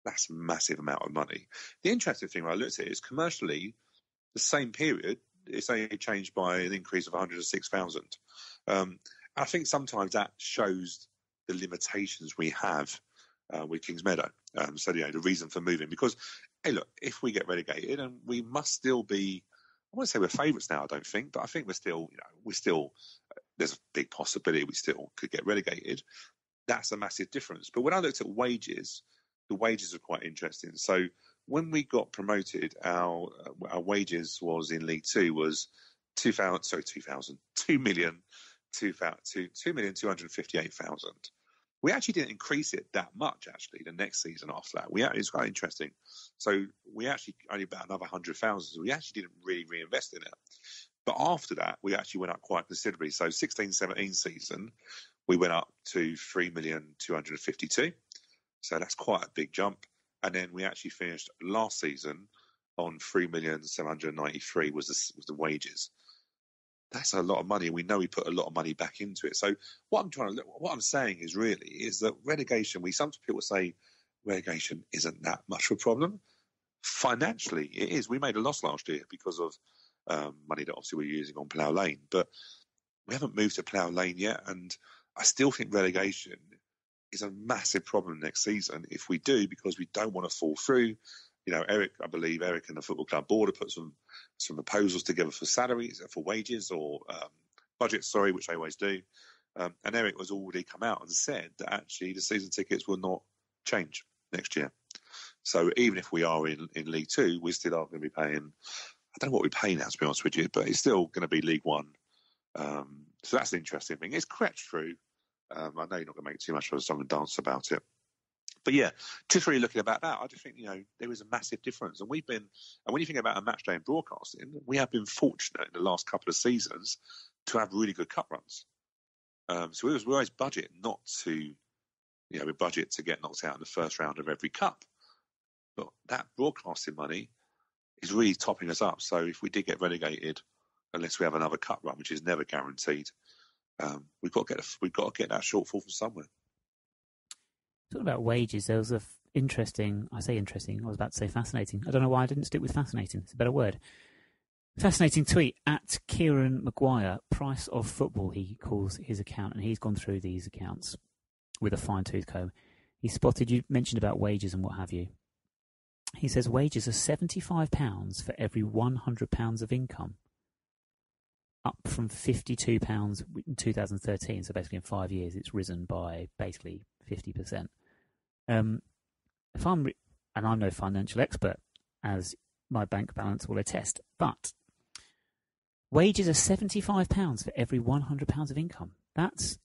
That's a massive amount of money. The interesting thing when I looked at it is commercially, the same period, it's only changed by an increase of 106,000. I think sometimes that shows the limitations we have with Kingsmeadow. So the reason for moving, because hey, look, if we get relegated, and we must still be, I won't say we're favourites now, I don't think, but I think we're still there's a big possibility we still could get relegated. That's a massive difference. But when I looked at wages, the wages are quite interesting. So when we got promoted, our wages was in League 2 was 2,258,000. We actually didn't increase it that much, actually, the next season after that. It's quite interesting. So we actually only about another 100,000. So we actually didn't really reinvest in it. But after that, we actually went up quite considerably. So 16-17 season, we went up to 3,252,000. So that's quite a big jump. And then we actually finished last season on 3,793,000 was the wages. That's a lot of money. We know we put a lot of money back into it. So what I'm saying is that relegation, some people say relegation isn't that much of a problem. Financially, it is. We made a loss last year because of money that obviously we're using on Plough Lane, but we haven't moved to Plough Lane yet. And I still think relegation is a massive problem next season if we do, because we don't want to fall through. Eric and the Football Club Board have put some proposals together for salaries, for wages or budgets, which they always do. And Eric has already come out and said that actually the season tickets will not change next year. So even if we are in League 2, we still are going to be paying, I don't know what we pay now, to be honest with you, but it's still going to be League 1. So that's the interesting thing. It's crept through. I know you're not going to make too much of a song and dance about it. But yeah, just really looking about that, I just think, there is a massive difference. And when you think about a match day in broadcasting, we have been fortunate in the last couple of seasons to have really good cup runs. So we always budget not to, we budget to get knocked out in the first round of every cup. But that broadcasting money is really topping us up. So if we did get relegated, unless we have another cup run, which is never guaranteed, we've got to get that shortfall from somewhere. Talking about wages, there was I was about to say fascinating. I don't know why I didn't stick with fascinating. It's a better word. Fascinating tweet at Kieran Maguire, Price of Football, he calls his account, and he's gone through these accounts with a fine-tooth comb. He spotted, you mentioned about wages and what have you. He says wages are £75 for every £100 of income. up from £52 in 2013. So basically in 5 years, it's risen by basically 50%. And I'm no financial expert, as my bank balance will attest, but wages are £75 for every £100 of income. That's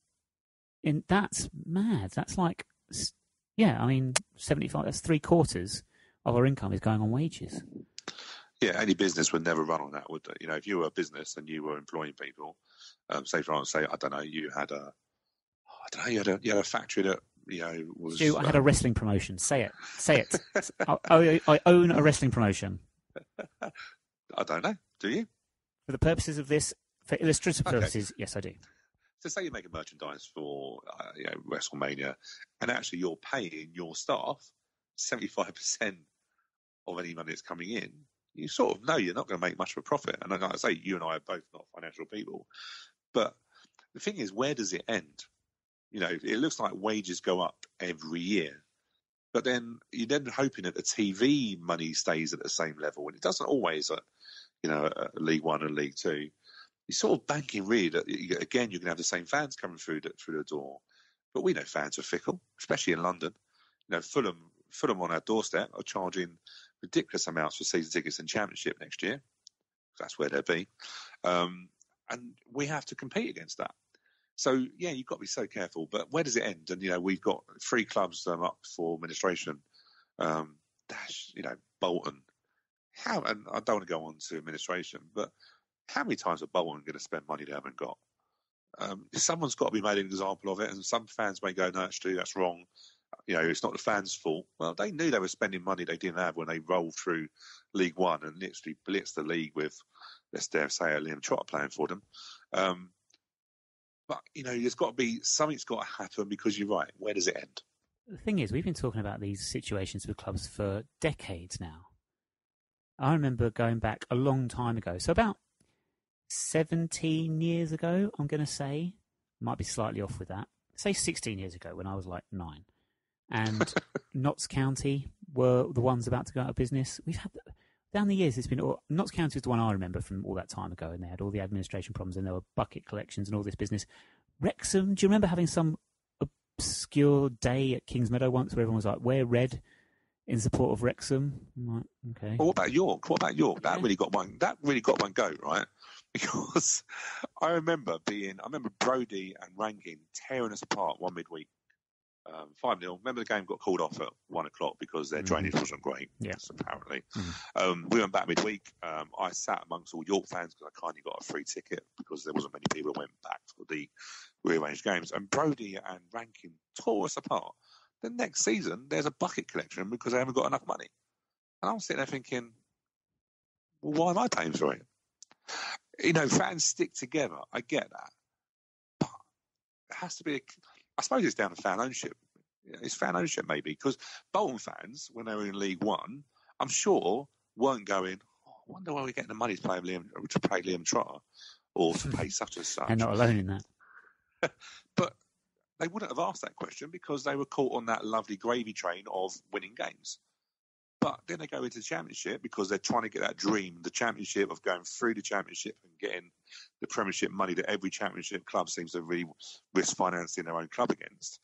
mad. That's like, yeah, I mean, 75, that's 3/4 of our income is going on wages. Yeah, any business would never run on that, would they? You know, if you were a business and you were employing people, say for instance, I don't know, you had a factory that, you know, was. Stu, I had a wrestling promotion. Say it. I own a wrestling promotion. I don't know. Do you? For the purposes of this, for illustrative purposes, yes, I do. So say you're making merchandise for WrestleMania, and actually you're paying your staff 75% of any money that's coming in. You sort of know you're not going to make much of a profit. And like I say, you and I are both not financial people. But the thing is, where does it end? You know, it looks like wages go up every year. But then you're then hoping that the TV money stays at the same level. And it doesn't always at League One and League Two. You're sort of banking really that, again, you're going to have the same fans coming through the door. But we know fans are fickle, especially in London. You know, Fulham on our doorstep are charging ridiculous amounts for season tickets and Championship next year. That's where they'll be. And we have to compete against that. So, yeah, you've got to be so careful. But where does it end? And, you know, we've got 3 clubs up for administration. Bolton. And I don't want to go on to administration, but how many times are Bolton going to spend money they haven't got? Someone's got to be made an example of it, and some fans may go, no, actually, that's wrong. You know, it's not the fans' fault. Well, they knew they were spending money they didn't have when they rolled through League One and literally blitzed the league with, let's dare say, Liam Trotter playing for them. But, you know, something's got to happen, because you're right. Where does it end? The thing is, we've been talking about these situations with clubs for decades now. I remember going back a long time ago, so about 17 years ago, I'm going to say, might be slightly off with that, say 16 years ago when I was like 9. And Notts County were the ones about to go out of business. We've had, down the years, it's been, Notts County is the one I remember from all that time ago, and they had all the administration problems, and there were bucket collections and all this business. Wrexham, do you remember having some obscure day at Kingsmeadow once where everyone was like, wear red in support of Wrexham? I'm like, okay. Well, what about York? That really got one go, right? Because I remember Brodie and Rankin tearing us apart one midweek. 5-0. Remember the game got called off at 1 o'clock because their drainage wasn't great. Yes, apparently. We went back midweek. I sat amongst all York fans because I kindly got a free ticket because there wasn't many people that went back for the rearranged games. And Brodie and Rankin tore us apart. The next season, there's a bucket collection because they haven't got enough money. And I'm sitting there thinking, well, why am I paying for it? You know, fans stick together. I get that. But it has to be, I suppose it's down to fan ownership. It's fan ownership maybe, because Bolton fans, when they were in League One, I'm sure weren't going, I wonder where we're getting the money to pay Liam Trotter or to pay such and such. And not alone in that. But they wouldn't have asked that question because they were caught on that lovely gravy train of winning games. But then they go into the Championship because they're trying to get that dream, the Championship, of going through the Championship and getting the Premiership money that every Championship club seems to really risk financing their own club against.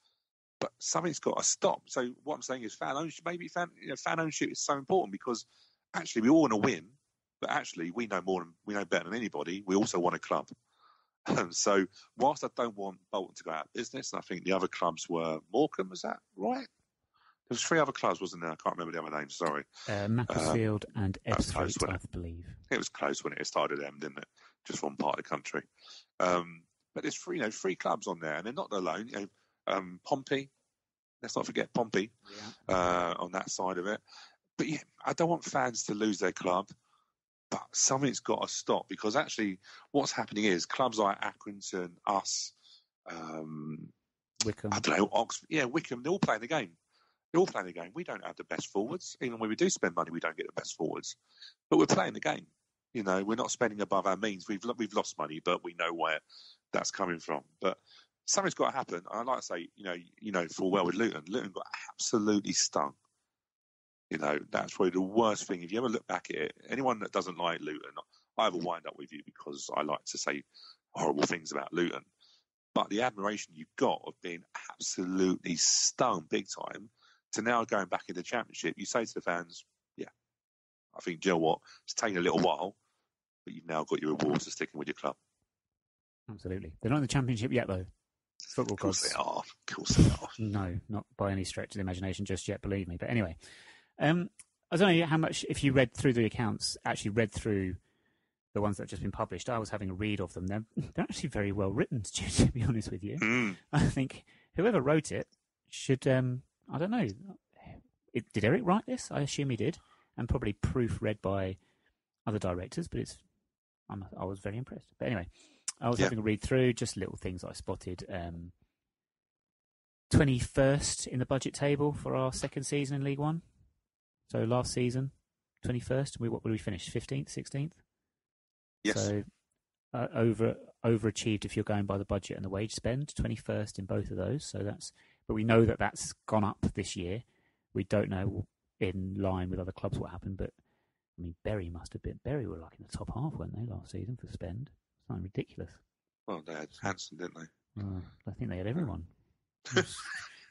But something's got to stop. So what I'm saying is fan ownership. Maybe fan ownership is so important because actually we all want to win, but actually we know better than anybody. We also want a club. So whilst I don't want Bolton to go out of business, and I think the other clubs were Morecambe, was that right? There was 3 other clubs, wasn't there? I can't remember the other names, sorry. Macclesfield and Ebbsfleet, I believe. It was close when it started them, didn't it? Just one part of the country. But there's 3 clubs on there, and they're not alone. You know, Pompey, let's not forget Pompey on that side of it. But yeah, I don't want fans to lose their club. But something's got to stop, because actually what's happening is clubs like Accrington, us, Wickham. I don't know, Oxford, Wickham, they're all playing the game. We don't have the best forwards. Even when we do spend money, we don't get the best forwards. But we're playing the game. You know, we're not spending above our means. We've lost money, but we know where that's coming from. But something's got to happen. I'd like to say, you know, full well with Luton. Luton got absolutely stung. You know, that's probably the worst thing. If you ever look back at it, anyone that doesn't like Luton, I have a wind up with you because I like to say horrible things about Luton. But the admiration you've got of being absolutely stung big time to now going back in the Championship, you say to the fans, yeah, I think, do you know what, it's taken a little while, but you've now got your rewards for sticking with your club. Absolutely. They're not in the Championship yet, though. Football Of course gods. they are. Of course they are. No, not by any stretch of the imagination just yet, believe me. But anyway, I don't know how much, if you read through the accounts, actually read through the ones that have just been published. I was having a read of them. They're actually very well written, Stu, to be honest with you. I think whoever wrote it should, I don't know, did Eric write this? I assume he did. And probably proofread by other directors, but I was very impressed. But anyway, I was having a read through, just little things I spotted. 21st in the budget table for our second season in League One. So last season, 21st. What would we finish? 15th, 16th? Yes. So overachieved if you're going by the budget and the wage spend. 21st in both of those. So but we know that that's gone up this year. We don't know in line with other clubs what happened, but I mean, Bury were like in the top half, weren't they, last season for spend? Something ridiculous. Well, they had Hansen, didn't they? I think they had everyone.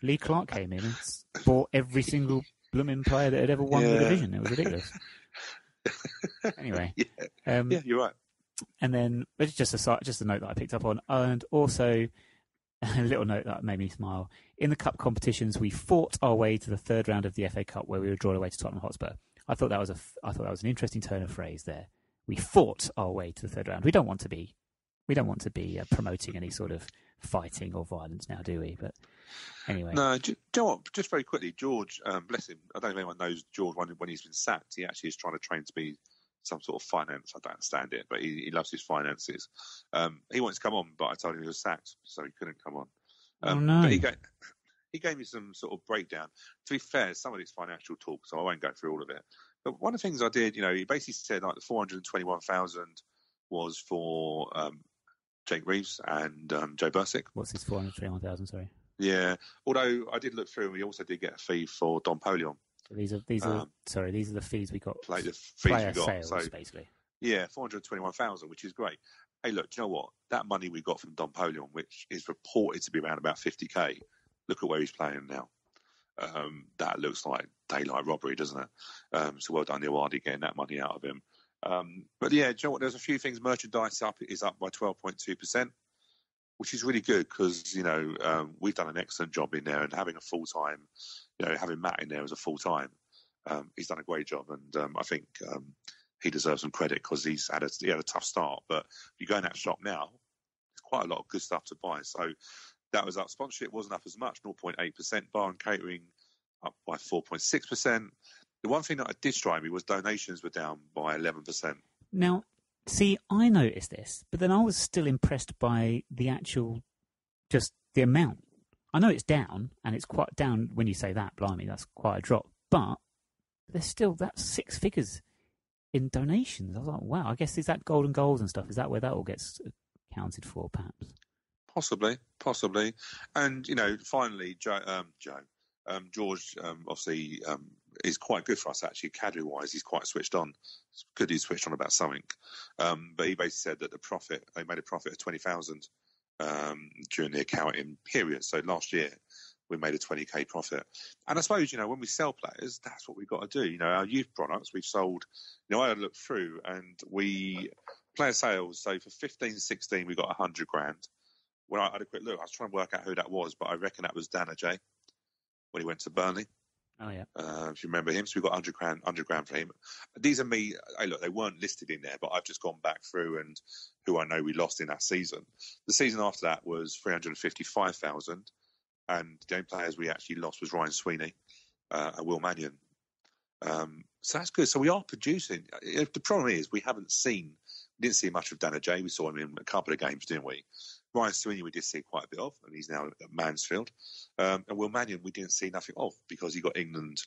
Lee Clark came in and bought every single blooming player that had ever won the division. It was ridiculous. Anyway. Yeah, you're right. And then, but it's just a note that I picked up on. And also, a little note that made me smile. In the cup competitions, we fought our way to the third round of the FA Cup where we were drawn away to Tottenham Hotspur. I thought that was an interesting turn of phrase there. We fought our way to the third round. We don't want to be promoting any sort of fighting or violence now, do we? But anyway. No, do you know what? Just very quickly, George, bless him. I don't know if anyone knows George when he's been sacked. He actually is trying to train to be some sort of finance. I don't understand it, but he loves his finances. He wanted to come on, but I told him he was sacked, so he couldn't come on. Oh, no. But he gave me some sort of breakdown. To be fair, some of it's financial talk, so I won't go through all of it. But one of the things I did, he basically said like the 421,000 was for Jake Reeves and Joe Bursick. What's his 421,000? Sorry. Yeah, although I did look through, and we also did get a fee for Don Polion. So these are the fees we got. Like the fees player we got, sales, so, basically. Yeah, 421,000, which is great. Hey, look, do you know what? That money we got from Don Polion, which is reported to be around about 50k, look at where he's playing now. That looks like daylight robbery, doesn't it? So well done, Iwadi, getting that money out of him. But yeah, do you know what? There's a few things. Merchandise is up by 12.2%, which is really good because, we've done an excellent job in there, and having a full-time, having Matt in there as a full-time, he's done a great job. And I think he deserves some credit because he had a tough start. But if you go in that shop now, there's quite a lot of good stuff to buy. So that was up. Sponsorship wasn't up as much, 0.8%. Bar and catering up by 4.6%. The one thing that did strike me was donations were down by 11%. Now, see, I noticed this, but then I was still impressed by the actual, just the amount. I know it's down, and it's quite down when you say that, blimey, that's quite a drop. But that's 6 figures in donations. I was like, wow, I guess is that golden goals and stuff? Is that where that all gets counted for, perhaps? Possibly. And, finally, George, obviously, is quite good for us, actually. Cadre-wise, he's quite switched on. It's good he's switched on about something. But he basically said that they made a profit of 20,000 during the accounting period. So last year, we made a 20k profit. And I suppose, when we sell players, that's what we've got to do. Our youth products, we've sold, I had a look through, and player sales, so for 15-16, we got 100 grand. When I had a quick look, I was trying to work out who that was, but I reckon that was Dan Ajay when he went to Burnley. Oh, yeah. If you remember him. So we got 100 grand for him. These are me. Hey, look, they weren't listed in there, but I've just gone back through and who I know we lost in that season. The season after that was 355,000. And the only players we actually lost was Ryan Sweeney and Will Mannion. So that's good. So we are producing. The problem is we didn't see much of Dan Ajay. We saw him in a couple of games, didn't we? Ryan Sweeney we did see quite a bit of, and he's now at Mansfield. And Will Mannion we didn't see nothing of because he got England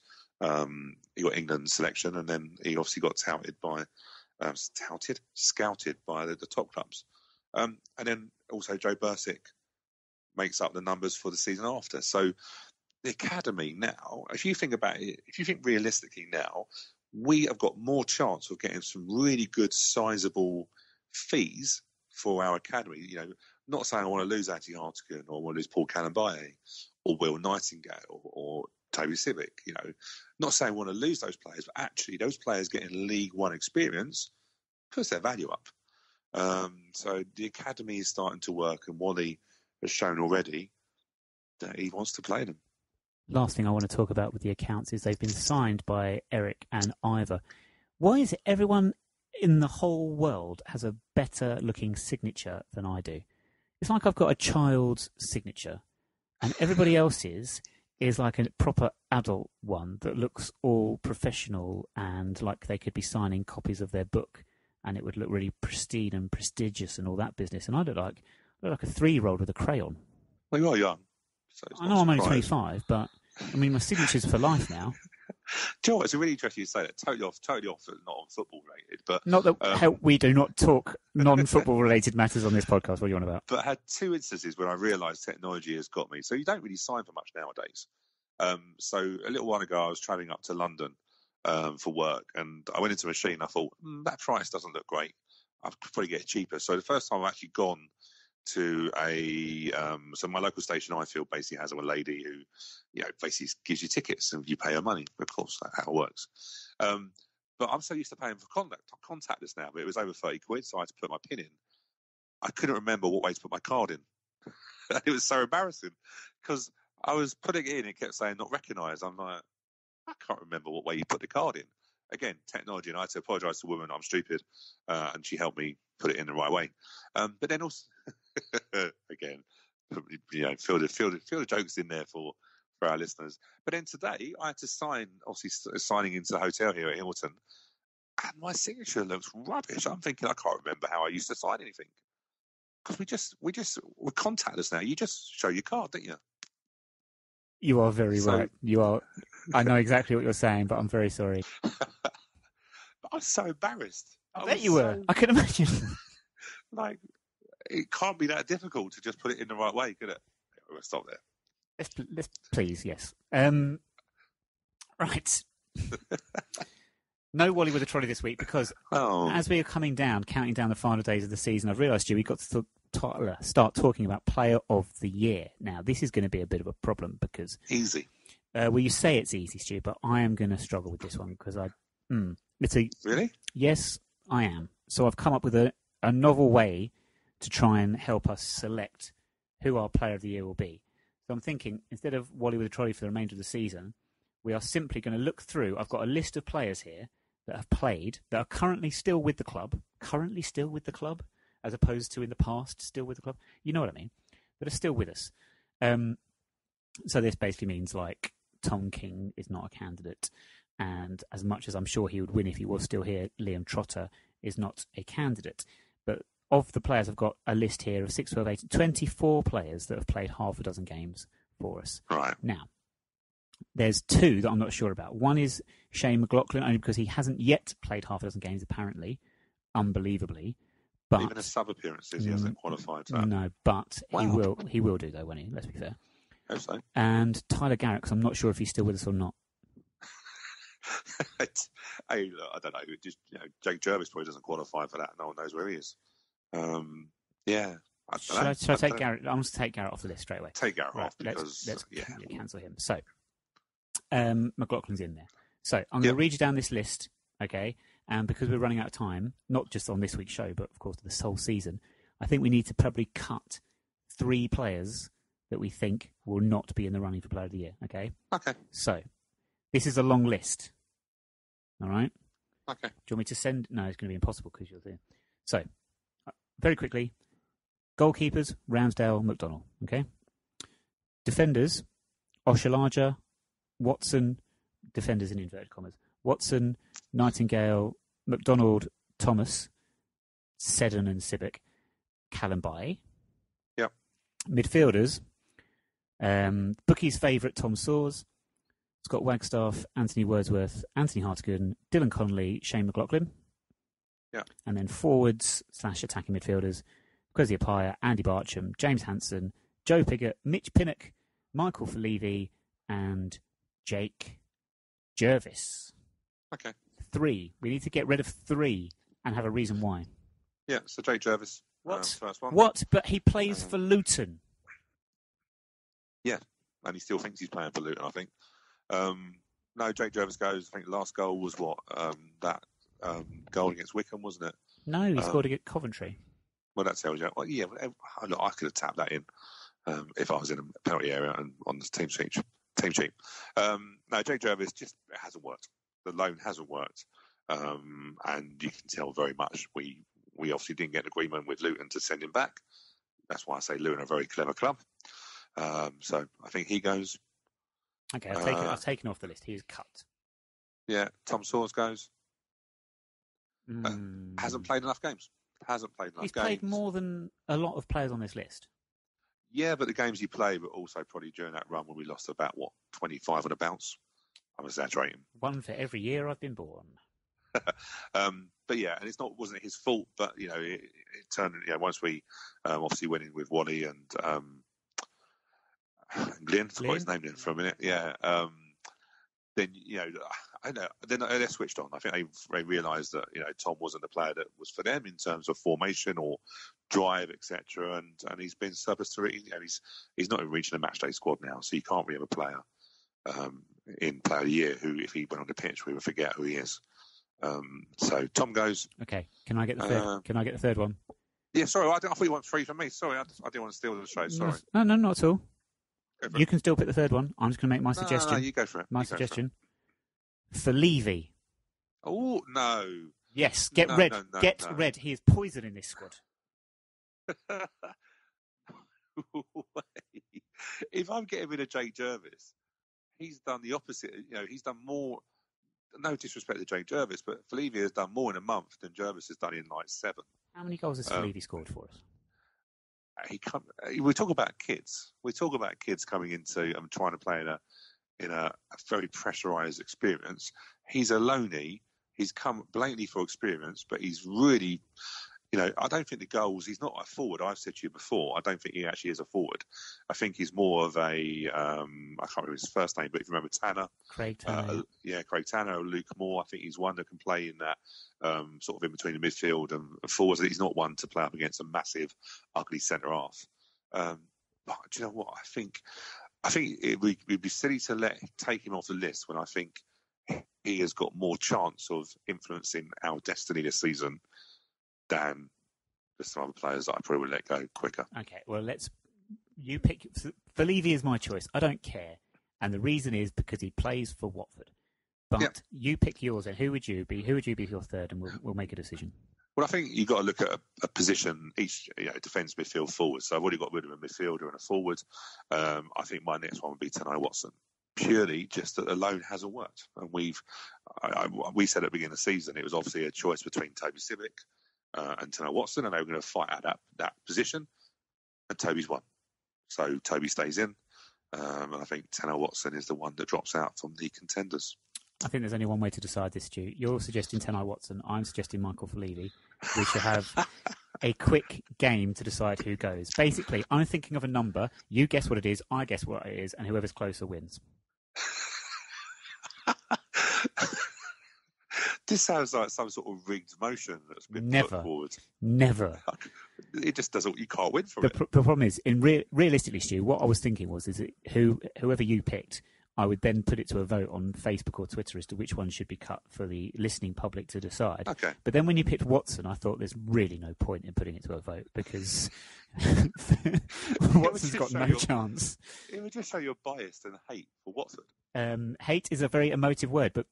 selection, and then he obviously got scouted by the top clubs. And then also Joe Bursick makes up the numbers for the season after. So the academy now, if you think about it, if you think realistically now, we have got more chance of getting some really good, sizable fees for our academy. You know, not saying I want to lose Andy Hartigan or I want to lose Paul Canambaye or Will Nightingale or Toby Civic. You know, not saying I want to lose those players, but actually those players getting League One experience puts their value up. So the academy is starting to work, and Wally has shown already that he wants to play them. Last thing I want to talk about with the accounts is they've been signed by Eric and Ivor. Why is it everyone in the whole world has a better looking signature than I do? It's like I've got a child's signature and everybody else's is like a proper adult one that looks all professional and like they could be signing copies of their book and it would look really pristine and prestigious and all that business. And I look like a 3-year-old with a crayon. Well, you are young. So I know I'm only 25, but I mean, my signature's for life now. Do you know what? It's really interesting you say that. Totally off, not on football related. But not that we do not talk non-football related matters on this podcast. What are you on about? But I had 2 instances when I realised technology has got me. So you don't really sign for much nowadays. So a little while ago, I was travelling up to London for work, and I went into a machine. I thought that price doesn't look great. I could probably get it cheaper. So the first time I've actually gone to so my local station, Ifield, basically has a lady who, you know, basically gives you tickets and you pay her money. Of course, that's how it works. But I'm so used to paying for contactless now, but it was over 30 quid, so I had to put my PIN in. I couldn't remember what way to put my card in. It was so embarrassing because I was putting it in, it kept saying not recognised. I'm like, I can't remember what way you put the card in. Again, technology, and I had to apologise to the woman, I'm stupid, and she helped me put it in the right way. But then also, again, you know, feel the jokes in there for our listeners. But then today, I had to signing into the hotel here at Hilton, and my signature looks rubbish. I'm thinking I can't remember how I used to sign anything because we're contactless now. You just show your card, don't you? You are very right. You are. I know exactly what you're saying, but I'm very sorry. But I was so embarrassed. I bet you were. I can imagine. Like, it can't be that difficult to just put it in the right way, could it? We'll stop there. Let's please, yes. Right. No Wally with a trolley this week because as we are counting down the final days of the season, I've realised, Stu, we've got to start talking about Player of the Year. Now, this is going to be a bit of a problem because... Easy. Well, you say it's easy, Stu, but I am going to struggle with this one because Really? Yes, I am. So I've come up with a novel way to try and help us select who our Player of the Year will be. So I'm thinking, instead of Wally with a trolley for the remainder of the season, we are simply going to look through. I've got a list of players here that have played, that are currently still with the club, as opposed to in the past, still with the club. You know what I mean? That are still with us. So this basically means, like, Tom King is not a candidate. And as much as I'm sure he would win if he was still here, Liam Trotter is not a candidate. But of the players, I've got a list here of 6, 12, 18, 24 players that have played half a dozen games for us. Right. Now, there's 2 that I'm not sure about. One is Shane McLaughlin, only because he hasn't yet played half a dozen games, apparently, unbelievably. But even a sub-appearances, he hasn't qualified. So. No, but wow. He will do, though, won't he? Let's be fair. I hope so. And Tyler Garrett, because I'm not sure if he's still with us or not. Hey, look, I don't know. Just, you know, Jake Jervis probably doesn't qualify for that. No one knows where he is. Yeah. Should I take Garrett? I'm going to take Garrett off the list straight away. Take Garrett off because let's cancel him. So McLaughlin's in there. So I'm going to read you down this list, okay? And because we're running out of time, not just on this week's show, but of course this whole season, I think we need to probably cut 3 players that we think will not be in the running for Player of the Year, okay? Okay. So this is a long list, all right? Okay. Do you want me to send? No, it's going to be impossible because you're there. So, very quickly, goalkeepers, Ramsdale, McDonald, okay? Defenders, Oshalaja, Watson, defenders in inverted commas, Watson, Nightingale, McDonald, Thomas, Seddon and Civic, Calumbai. Yep. Midfielders, Bookie's favourite, Tom Sawes, Scott Wagstaff, Anthony Wordsworth, Anthony Hartigan, Dylan Connolly, Shane McLaughlin. Yeah. And then forwards / attacking midfielders, Kwesi Appiah, Andy Barcham, James Hansen, Joe Piggott, Mitch Pinnock, Michael Falevi, and Jake Jervis. Okay. 3. We need to get rid of 3 and have a reason why. Yeah, so Jake Jervis. What? First one. What? But he plays for Luton. Yeah, and he still thinks he's playing for Luton, I think. No, Jake Jervis goes. I think the last goal was what? That goal against Wickham, wasn't it? No, he scored against Coventry. Well, that tells you. Well, yeah, look, I could have tapped that in if I was in a penalty area and on the team sheet. No, Jake Jervis just it hasn't worked. The loan hasn't worked, and you can tell very much. We obviously didn't get an agreement with Luton to send him back. That's why I say Luton are a very clever club. So I think he goes. Okay, I've taken off the list. He is cut. Yeah, Tom Sawers goes. Hasn't played enough games. He's played more than a lot of players on this list. Yeah, but the games he played were also probably during that run when we lost about, 25 on a bounce. I'm exaggerating. One for every year I've been born. But yeah, and wasn't his fault, but, it turned, once we obviously went in with Wally and Glyn, forgot his name then for a minute, yeah. Then, I know. Then they switched on. I think they realised that Tom wasn't the player that was for them in terms of formation or drive, etc. And he's been surplus to it. He's not even reaching a matchday squad now, so you can't really have a player in Player of the Year who, if he went on the pitch, we would forget who he is. So Tom goes. Okay, can I get the third? Can I get the third one? Yeah, sorry, I thought you want 3 from me. Sorry, I didn't want to steal the show. Sorry. No, not at all. You can still pick the third one. I'm just going to make my suggestion. No, you go for it. My suggestion. For Levy. Oh, no. Yes, get red. Get red. He is poison in this squad. If I'm getting rid of Jake Jervis, he's done the opposite. He's done more. No disrespect to Jake Jervis, but Levy has done more in a month than Jervis has done in 7. How many goals has Levy scored for us? We talk about kids. We talk about kids coming into and trying to play in a very pressurised experience. He's a loanee. He's come blatantly for experience, but he's really, I don't think the goals. He's not a forward. I've said to you before. I don't think he actually is a forward. I think he's more of a. I can't remember his first name, but if you remember Tanner, Craig Tanner. Craig Tanner or Luke Moore. I think he's one that can play in that sort of in between the midfield and forwards. He's not one to play up against a massive, ugly centre half. But do you know what? I think it would be silly to take him off the list when I think he has got more chance of influencing our destiny this season than some other players that I probably would let go quicker. Okay, well, you pick. Levy is my choice. I don't care. And the reason is because he plays for Watford. But you pick yours, and who would you be? Who would you be for your third? And we'll make a decision. Well, I think you've got to look at a position, each defence, midfield, forward. So I've already got rid of a midfielder and a forward. I think my next one would be Tanai Watson. Purely just that the loan hasn't worked. And we said at the beginning of the season, it was obviously a choice between Toby Civic and Tanai Watson, and they were going to fight at that position. And Toby's won. So Toby stays in. And I think Tanai Watson is the one that drops out from the contenders. I think there's only one way to decide this, Stu. You're suggesting Tanai Watson. I'm suggesting Michael Levy. We should have a quick game to decide who goes. Basically, I'm thinking of a number. You guess what it is. I guess what it is. And whoever's closer wins. This sounds like some sort of rigged motion that's been put forward. Never. It just doesn't. You can't win for it. The problem is, realistically, Stu, what I was thinking was, whoever you picked, I would then put it to a vote on Facebook or Twitter as to which one should be cut for the listening public to decide. Okay. But then when you picked Watson, I thought there's really no point in putting it to a vote because Watson's got no chance. It would just show your bias and hate for Watford. Hate is a very emotive word, but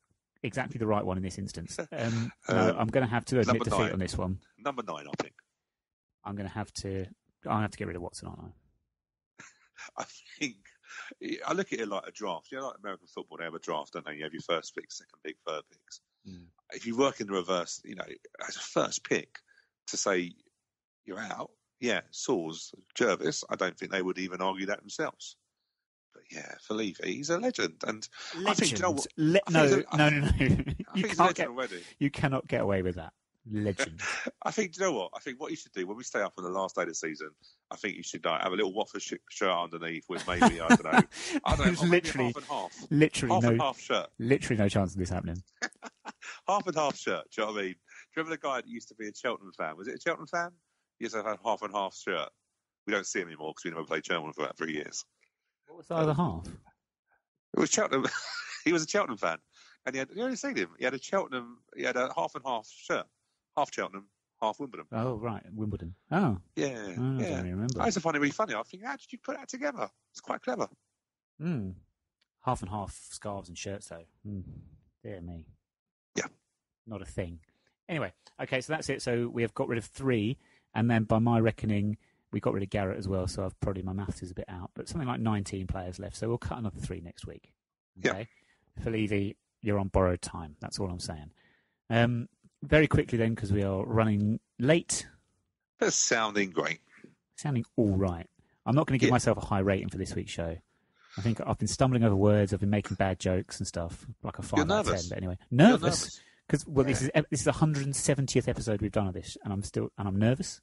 exactly the right one in this instance. No, I'm going to have to admit defeat on this one. Number 9, I think. I'm going to have to get rid of Watson, aren't I? I think. I look at it like a draft. Like American football, they have a draft, don't they? You have your first pick, second pick, third picks. If you work in the reverse, as a first pick to say you're out, Sawers, Jervis, I don't think they would even argue that themselves. But for Levy, he's a legend. And legend. I think, no. You cannot get away with that. Legend. I think, I think what you should do when we stay up on the last day of the season, I think you should have a little Watford shirt underneath with maybe, I don't know, literally, half and half. Literally half no, and half shirt. Literally no chance of this happening. half and half shirt. Do you know what I mean? Do you remember the guy that used to be a Cheltenham fan? Was it a Cheltenham fan? He used to have half and half shirt. We don't see him anymore because we never played Cheltenham for about 3 years. What was the other half? It was Cheltenham. He was a Cheltenham fan, and you only seen him. He had a half and half shirt, half Cheltenham, half Wimbledon. Oh right, Wimbledon. Oh yeah, I don't even remember. I used to find it really funny. I think, how did you put that together? It's quite clever. Half and half scarves and shirts, though. Dear me. Yeah. Not a thing. Anyway, okay, so that's it. So we have got rid of 3, and then by my reckoning, we got rid of Garrett as well, so I've probably my maths is a bit out, but something like 19 players left, so we'll cut another 3 next week. Okay? Yeah. Felivi, you're on borrowed time. That's all I'm saying. Very quickly then, because we are running late. That's sounding great. Sounding all right. I'm not going to give myself a high rating for this week's show. I think I've been stumbling over words. I've been making bad jokes and stuff, like a 5 out of 10. But anyway, nervous because this is the 170th episode we've done of this, and I'm nervous.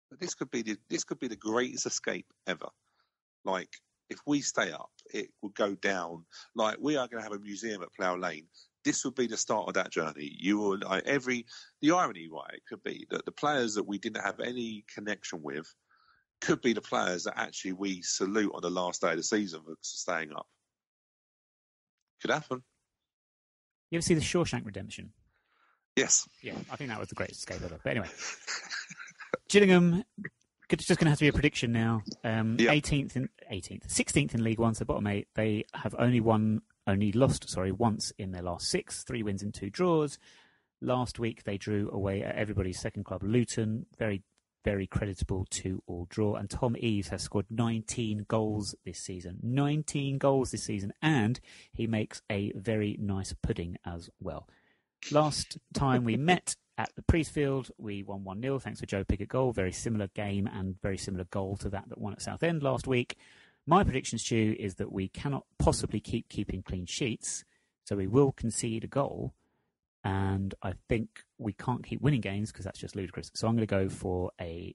But this could be the greatest escape ever. Like if we stay up, it will go down. Like we are going to have a museum at Plough Lane. This would be the start of that journey. You will the irony, right? It could be that the players that we didn't have any connection with could be the players that actually we salute on the last day of the season for staying up. Could happen. You ever see the Shawshank Redemption? Yes. Yeah, I think that was the greatest escape ever. But anyway, Gillingham, it's just going to have to be a prediction now. 16th in League One, so bottom 8. They have only lost once in their last 6, 3 wins and 2 draws. Last week they drew away at everybody's second club, Luton. Very, very creditable 2-2 draw. And Tom Eves has scored 19 goals this season. 19 goals this season, and he makes a very nice pudding as well. Last time we met at the Priestfield, we won 1-0 thanks to Joe Pickett goal. Very similar game and very similar goal to that won at Southend last week. My prediction, Stu, is that we cannot possibly keep keeping clean sheets, so we will concede a goal. And I think we can't keep winning games because that's just ludicrous. So I'm going to go for a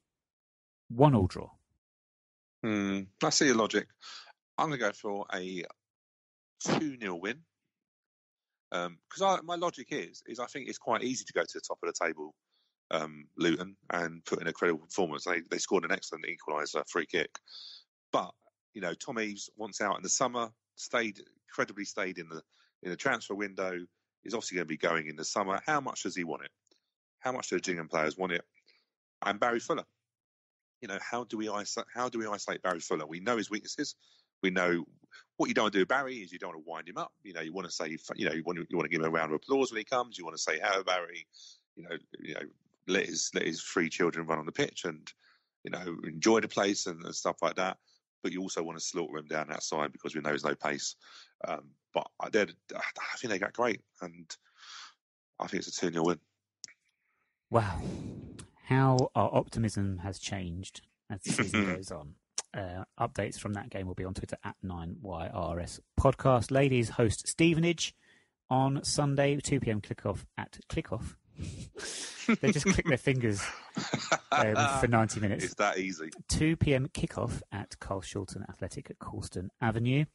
1-1 draw. I see your logic. I'm going to go for a 2-0 win. Because my logic is I think it's quite easy to go to the top of the table, Luton, and put in a credible performance. They scored an excellent equaliser free kick. But, Tom Eves wants out in the summer, stayed in the transfer window, is obviously going to be going in the summer. How much does he want it? How much do the Gillingham players want it? And Barry Fuller. How do we isolate Barry Fuller? We know his weaknesses. We know what you don't want to do with Barry is you don't want to wind him up. You want to say, you want to give him a round of applause when he comes. You want to say, "Hello, Barry." Let his 3 children run on the pitch and enjoy the place and stuff like that. But you also want to slaughter him down outside because we know there's no pace. But I think they got great, and I think it's a 2-0 win. Wow, how our optimism has changed as the season goes on. Updates from that game will be on Twitter at 9YRS Podcast. Ladies host Stevenage on Sunday, 2 p.m. kickoff at Kickoff. They just click their fingers for 90 minutes. It's that easy. 2 p.m. kickoff at Carl Shulton Athletic at Coulston Avenue.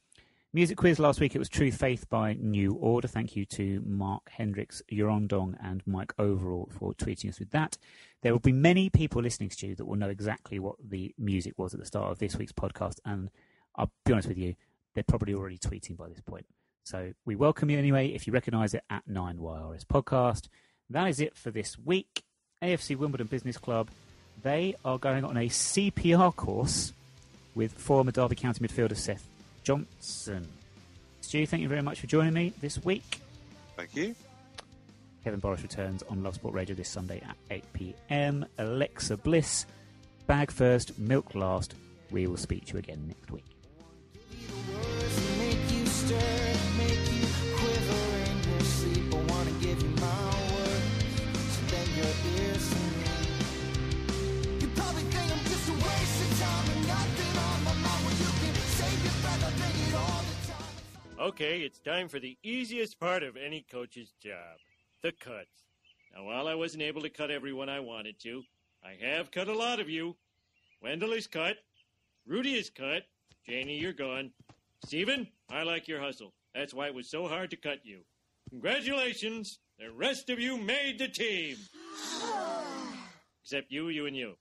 Music quiz last week, it was True Faith by New Order. Thank you to Mark Hendricks, Yorondong and Mike Overall for tweeting us with that. There will be many people listening to you that will know exactly what the music was at the start of this week's podcast, and I'll be honest with you, they're probably already tweeting by this point. So we welcome you anyway if you recognise it at 9YRS Podcast. That is it for this week. AFC Wimbledon Business Club, they are going on a CPR course with former Derby County midfielder Seth Johnson. Stu, thank you very much for joining me this week. Thank you. Kevin Boris returns on Love Sport Radio this Sunday at 8 p.m. Alexa Bliss, bag first, milk last. We will speak to you again next week. Okay, it's time for the easiest part of any coach's job, the cuts. Now, while I wasn't able to cut everyone I wanted to, I have cut a lot of you. Wendell is cut. Rudy is cut. Janie, you're gone. Stephen, I like your hustle. That's why it was so hard to cut you. Congratulations. The rest of you made the team. Except you, and you.